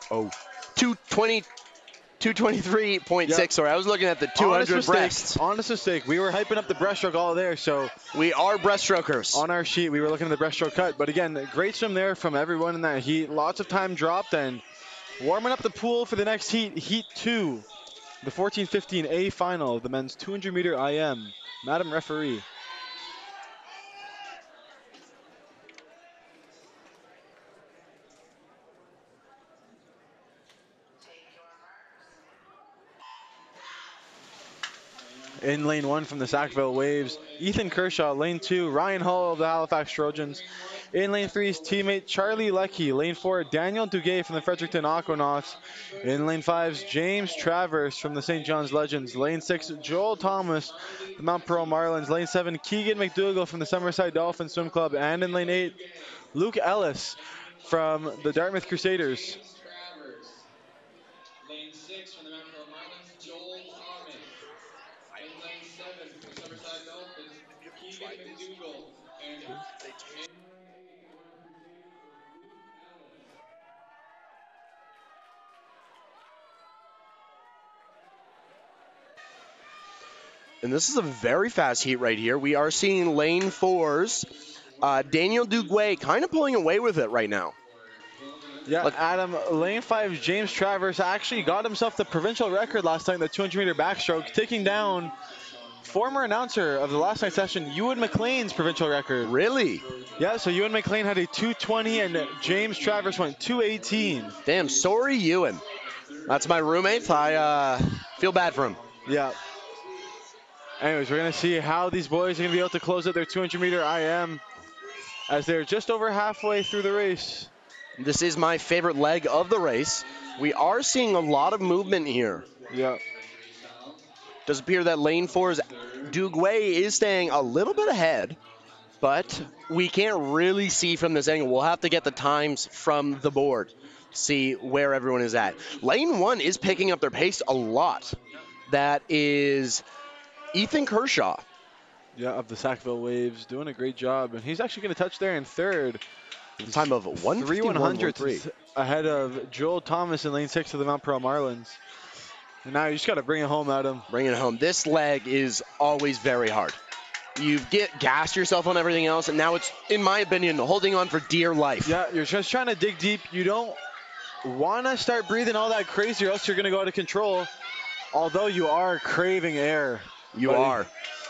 Oh, 223.6. Yep. Sorry, I was looking at the 200 breasts. Honest mistake. We were hyping up the breaststroke all there, so. We are breaststrokers. On our sheet, we were looking at the breaststroke cut. But again, great swim there from everyone in that heat. Lots of time dropped and warming up the pool for the next heat, Heat 2. The 14:15 A final of the men's 200-meter IM. Madam Referee. In lane 1 from the Sackville Waves, Ethan Kershaw. Lane 2, Ryan Hall of the Halifax Trojans. In lane 3, his teammate Charlie Leckie. Lane 4, Daniel Duguay from the Fredericton Aquanauts. In lane 5, James Travers from the St. John's Legends. Lane 6, Joel Thomas, the Mount Pearl Marlins. Lane 7, Keegan McDougall from the Summerside Dolphin Swim Club. And in lane 8, Luke Ellis from the Dartmouth Crusaders. Lane 6 from the Mount Pearl Marlins, Joel Thomas. In lane 7 from Summerside Dolphins, Keegan McDougall. And And this is a very fast heat right here. We are seeing lane 4's Daniel Duguay kind of pulling away with it right now. Yeah, Adam, lane 5, James Travers actually got himself the provincial record last night, the 200-meter backstroke, taking down former announcer of the last night's session, Ewan McLean's provincial record. Really? Yeah, so Ewan McLean had a 2:20 and James Travers went 2:18. Damn, sorry, Ewan. That's my roommate. I feel bad for him. Yeah. Anyways, we're going to see how these boys are going to be able to close out their 200-meter IM as they're just over halfway through the race. This is my favorite leg of the race. We are seeing a lot of movement here. Yeah. Does appear that lane 4's Dugway is staying a little bit ahead, but we can't really see from this angle. We'll have to get the times from the board, see where everyone is at. Lane 1 is picking up their pace a lot. That is Ethan Kershaw. Yeah, of the Sackville Waves, doing a great job. And he's actually going to touch there in third. Time of 1:51.13. Ahead of Joel Thomas in lane 6 of the Mount Pearl Marlins. And now you just got to bring it home, Adam. Bring it home. This leg is always very hard. You get gassed yourself on everything else, and now it's, in my opinion, holding on for dear life. Yeah, you're just trying to dig deep. You don't want to start breathing all that crazy or else you're going to go out of control. Although you are craving air. You are.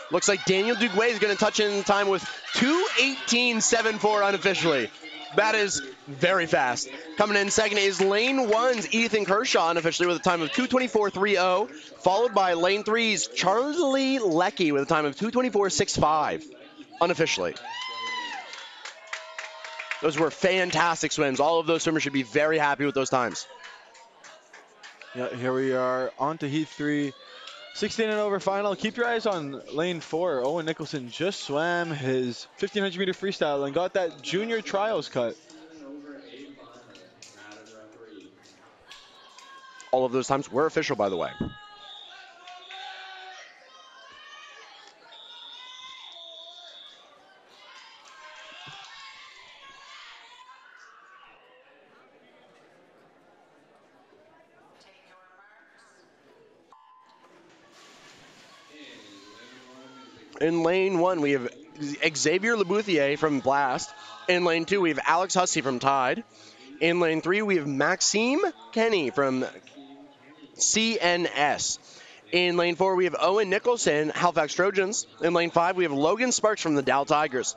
Looks like Daniel Dugway is going to touch in time with 2:18.74 unofficially. That is very fast. Coming in second is lane 1's Ethan Kershaw unofficially with a time of 2:24.30, followed by lane 3's Charlie Leckie with a time of 2:24.65 unofficially. Those were fantastic swims. All of those swimmers should be very happy with those times. Yeah, here we are on to heat 3. 16 and over final. Keep your eyes on lane 4. Owen Nicholson just swam his 1,500-meter freestyle and got that junior trials cut. All of those times were official, by the way. In lane 1, we have Xavier Labouthier from Blast. In lane 2, we have Alex Hussey from Tide. In lane 3, we have Maxime Kenny from CNS. In lane 4, we have Owen Nicholson, Halifax Trojans. In lane 5, we have Logan Sparks from the Dow Tigers.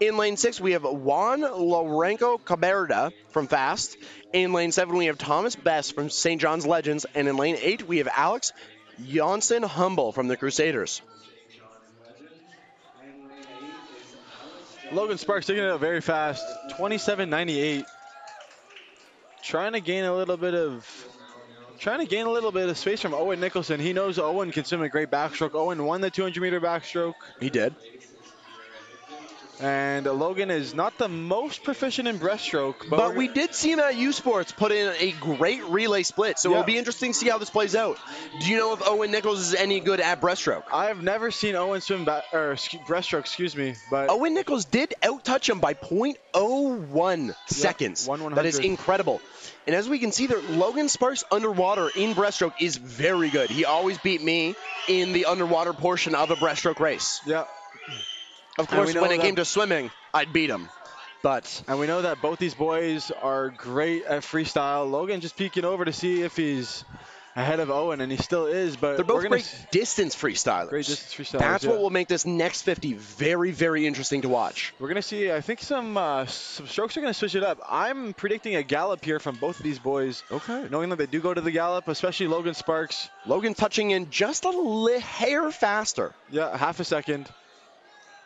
In lane 6, we have Juan Lorenco Caberda from Fast. In lane 7, we have Thomas Best from St. John's Legends. And in lane 8, we have Alex Janssen Humble from the Crusaders. Logan Sparks taking it up very fast, 27.98. Trying to gain a little bit of space from Owen Nicholson. He knows Owen can swim a great backstroke. Owen won the 200-meter backstroke. He did. And Logan is not the most proficient in breaststroke. But we did see him at U Sports put in a great relay split, so it'll be interesting to see how this plays out. Do you know if Owen Nichols is any good at breaststroke? I've never seen Owen swim breaststroke, but Owen Nichols did out-touch him by 0.01 seconds. 1/100. That is incredible. And as we can see there, Logan Sparks underwater in breaststroke is very good. He always beat me in the underwater portion of a breaststroke race. Yeah. Of course, when it came to swimming, I'd beat him. And we know that both these boys are great at freestyle. Logan just peeking over to see if he's ahead of Owen, and he still is. But they're both great distance freestylers. Great distance freestylers. That's what will make this next 50 very, very interesting to watch. We're going to see, I think some strokes are going to switch it up. I'm predicting a gallop here from both of these boys. Okay. Knowing that they do go to the gallop, especially Logan Sparks. Logan touching in just a hair faster. Yeah, half a second.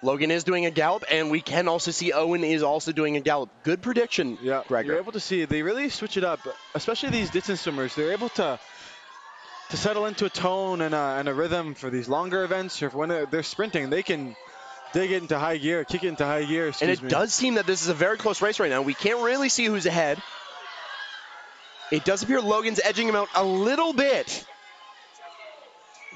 Logan is doing a gallop, and we can also see Owen is also doing a gallop. Good prediction, Gregor. You're able to see they really switch it up, especially these distance swimmers. They're able to settle into a tone and a rhythm for these longer events, or when they're sprinting, they can dig it into high gear, kick it into high gear. And it does seem that this is a very close race right now. We can't really see who's ahead. It does appear Logan's edging him out a little bit.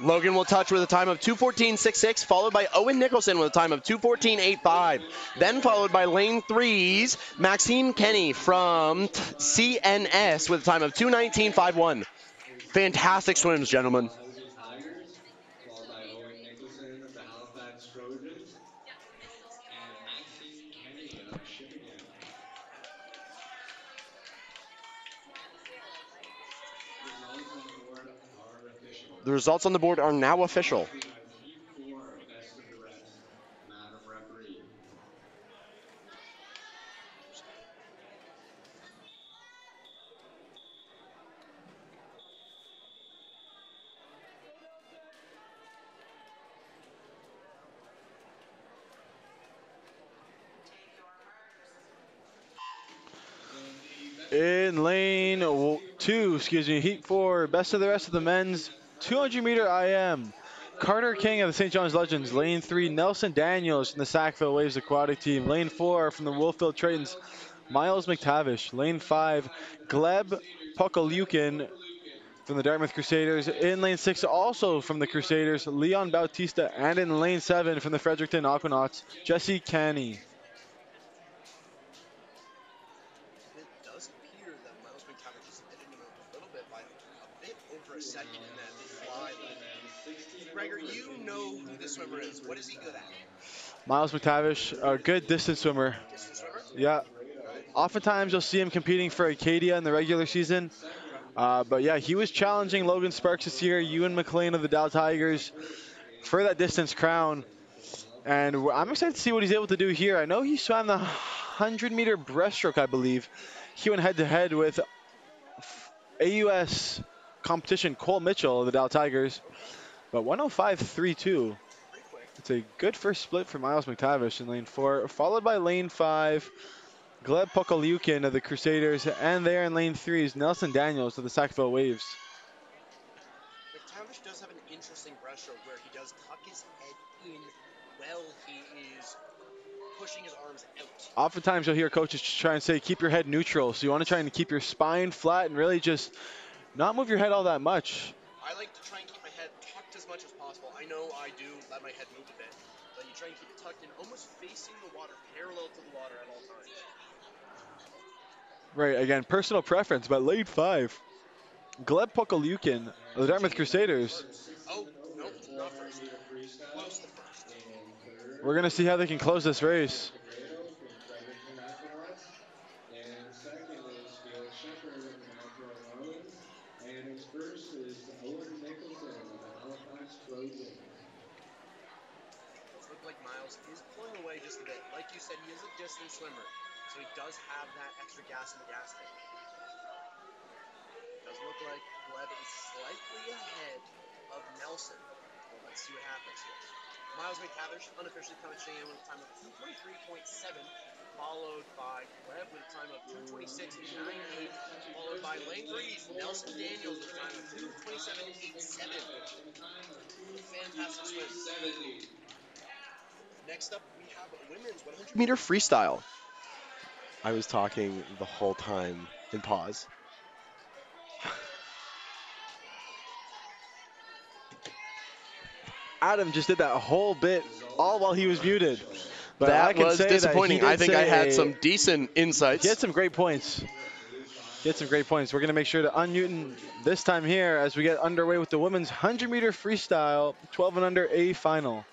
Logan will touch with a time of 2:14.66, followed by Owen Nicholson with a time of 2:14.85. Then followed by lane 3's Maxime Kenny from CNS with a time of 2:19.51. Fantastic swims, gentlemen. The results on the board are now official. In lane 2, heat 4, best of the rest of the men's 200-meter IM. Carter King of the St. John's Legends. Lane 3, Nelson Daniels from the Sackville Waves Aquatic Team. Lane 4 from the Wolfville Tritons, Miles McTavish. Lane 5, Gleb Pokalyukin from the Dartmouth Crusaders. In lane 6, also from the Crusaders, Leon Bautista. And in lane 7 from the Fredericton Aquanauts, Jesse Canny. It does appear that Miles McTavish is hitting him a little bit by a bit over a second in that fly lane. Gregor, you know who this swimmer is. What is he good at? Miles McTavish, a good distance swimmer. Distance swimmer? Yeah. Oftentimes you'll see him competing for Acadia in the regular season. But yeah, he was challenging Logan Sparks this year, Ewan McLean of the Dow Tigers, for that distance crown. And I'm excited to see what he's able to do here. I know he swam the 100-meter breaststroke, I believe. He went head-to-head with AUS competition Cole Mitchell of the Dow Tigers. But 105.32. It's a good first split for Miles McTavish in lane 4, followed by lane 5, Gleb Pokalyukin of the Crusaders, and there in lane 3 is Nelson Daniels of the Sackville Waves. McTavish does have an interesting breaststroke where he does tuck his head in while he is pushing his arms out. Oftentimes you'll hear coaches just try and say, keep your head neutral. So you want to try and keep your spine flat and really just not move your head all that much. I like to try and keep my head tucked as much as possible. I know I do let my head move a bit, but you try and keep it tucked in, almost facing the water, parallel to the water at all times. Right, again, personal preference, but lane 5, Gleb Pokalyukin of the Dartmouth Crusaders. Oh, no, not first. Close to first. We're going to see how they can close this race. Miles is pulling away just a bit. Like you said, he is a distance swimmer, so he does have that extra gas in the gas tank. It does look like Gleb is slightly ahead of Nelson. Well, let's see what happens here. Miles McTavish unofficially punching in with a time of 2:23.7, followed by Gleb with a time of 2:26.98, followed by lane 3's Nelson Daniels with a time of 2:27.87. Fantastic swim. Next up, we have women's 100-meter freestyle. I was talking the whole time in pause. Adam just did that whole bit all while he was muted. But that was disappointing. I think I had some decent insights. He had some great points. We're going to make sure to unmute him this time here as we get underway with the women's 100-meter freestyle 12 and under A final.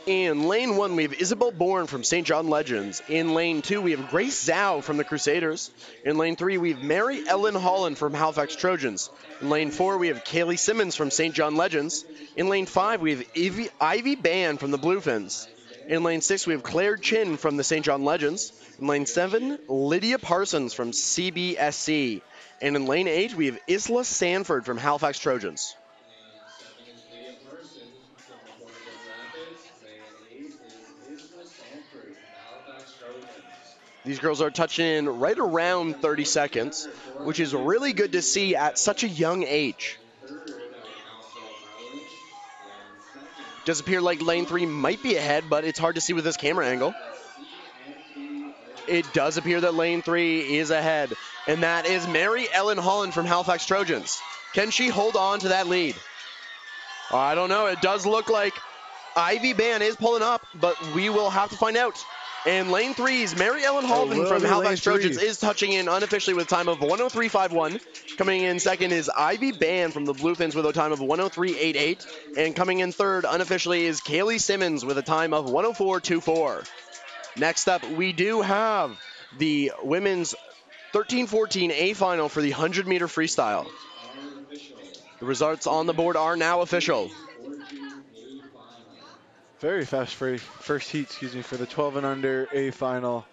In lane 1, we have Isabel Bourne from St. John Legends. In lane 2, we have Grace Zhao from the Crusaders. In lane 3, we have Mary Ellen Holland from Halifax Trojans. In lane 4, we have Kaylee Simmons from St. John Legends. In lane 5, we have Ivy Band from the Bluefins. In lane 6, we have Claire Chin from the St. John Legends. In lane 7, Lydia Parsons from CBSC. And in lane 8, we have Isla Sanford from Halifax Trojans. These girls are touching in right around 30 seconds, which is really good to see at such a young age. Does appear like lane 3 might be ahead, but it's hard to see with this camera angle. It does appear that lane 3 is ahead, and that is Mary Ellen Holland from Halifax Trojans. Can she hold on to that lead? I don't know. It does look like Ivy Band is pulling up, but we will have to find out. And lane 3's Mary Ellen Holden from Halifax Trojans is touching in unofficially with a time of 103.51. Coming in second is Ivy Band from the Bluefins with a time of 103.88. And coming in third unofficially is Kaylee Simmons with a time of 104.24. Next up, we do have the women's 13-14 A final for the 100-meter freestyle. The results on the board are now official. Very fast first heat, for the 12 and under A final.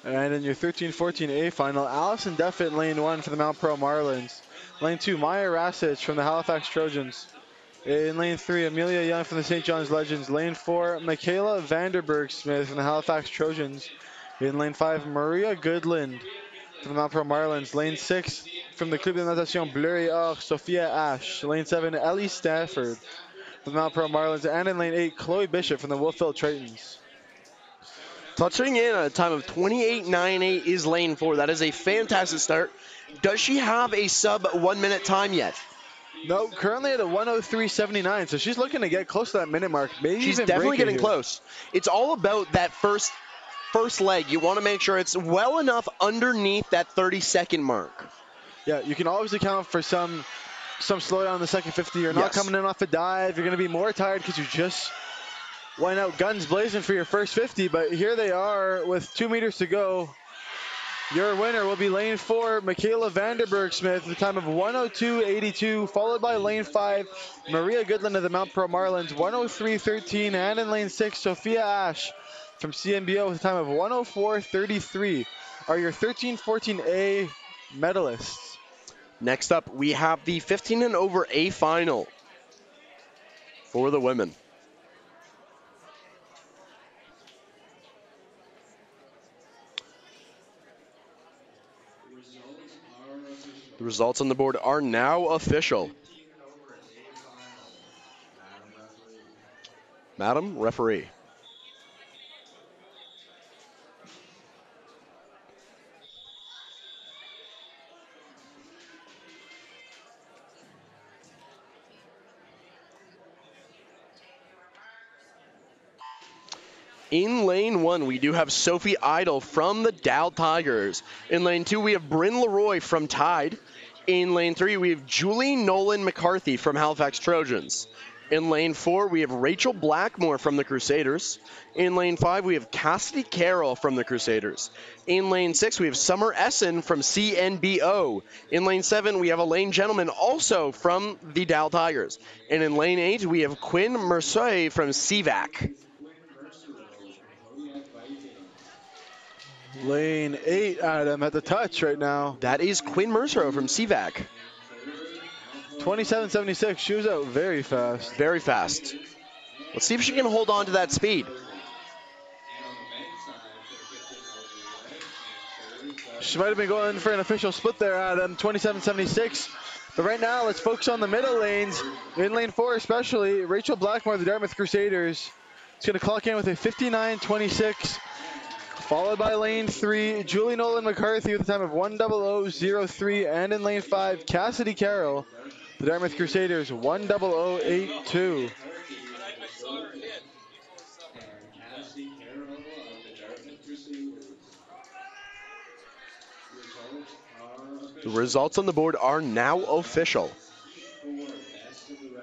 And in your 13-14A final, Allison Duffett in lane 1 for the Mount Pearl Marlins. Lane 2, Maya Rasich from the Halifax Trojans. In lane 3, Amelia Young from the St. John's Legends. Lane 4, Michaela Vanderberg Smith from the Halifax Trojans. In lane 5, Maria Goodland from the Mount Pearl Marlins. Lane 6, from the Club de Natation Bleu et Or, Sophia Ash. Lane 7, Ellie Stafford from the Mount Pearl Marlins. And in lane 8, Chloe Bishop from the Wolfville Tritons. Touching in at a time of 28.98 is lane 4. That is a fantastic start. Does she have a sub 1 minute time yet? No, currently at a 103.79, so she's looking to get close to that minute mark. Maybe She's even definitely break it getting here. close. It's all about that first leg. You want to make sure it's well enough underneath that 30-second mark. Yeah, you can always account for some slowdown in the second 50. You're not Yes. coming in off a dive. You're going to be more tired because you just went out guns blazing for your first 50, but here they are with 2 meters to go. Your winner will be lane 4, Michaela Vanderberg Smith, with a time of 102.82, followed by lane 5, Maria Goodland of the Mount Pearl Marlins, 103.13, and in lane 6, Sophia Ash from CNBO with a time of 104.33 are your 13-14A medalists. Next up, we have the 15 and over A final for the women. The results on the board are now official. Madam Referee. In lane 1, we do have Sophie Idle from the Dow Tigers. In lane 2, we have Bryn Leroy from Tide. In lane 3, we have Julie Nolan McCarthy from Halifax Trojans. In lane 4, we have Rachel Blackmore from the Crusaders. In lane 5, we have Cassidy Carroll from the Crusaders. In lane 6, we have Summer Essen from CNBO. In lane 7, we have Elaine Gentleman also from the Dow Tigers. And in lane 8, we have Quinn Mercier from CVAC. Lane 8, Adam, at the touch right now. That is Quinn Mercer from CVAC. 27.76, she was out very fast. Very fast. Let's see if she can hold on to that speed. She might have been going for an official split there, Adam, 27.76. But right now, let's focus on the middle lanes. In lane 4 especially, Rachel Blackmore of the Dartmouth Crusaders is going to clock in with a 59.26. Followed by lane 3, Julie Nolan McCarthy with a time of 1:00.03. And in lane 5, Cassidy Carroll, the Dartmouth Crusaders, 1:00.82. The results on the board are now official.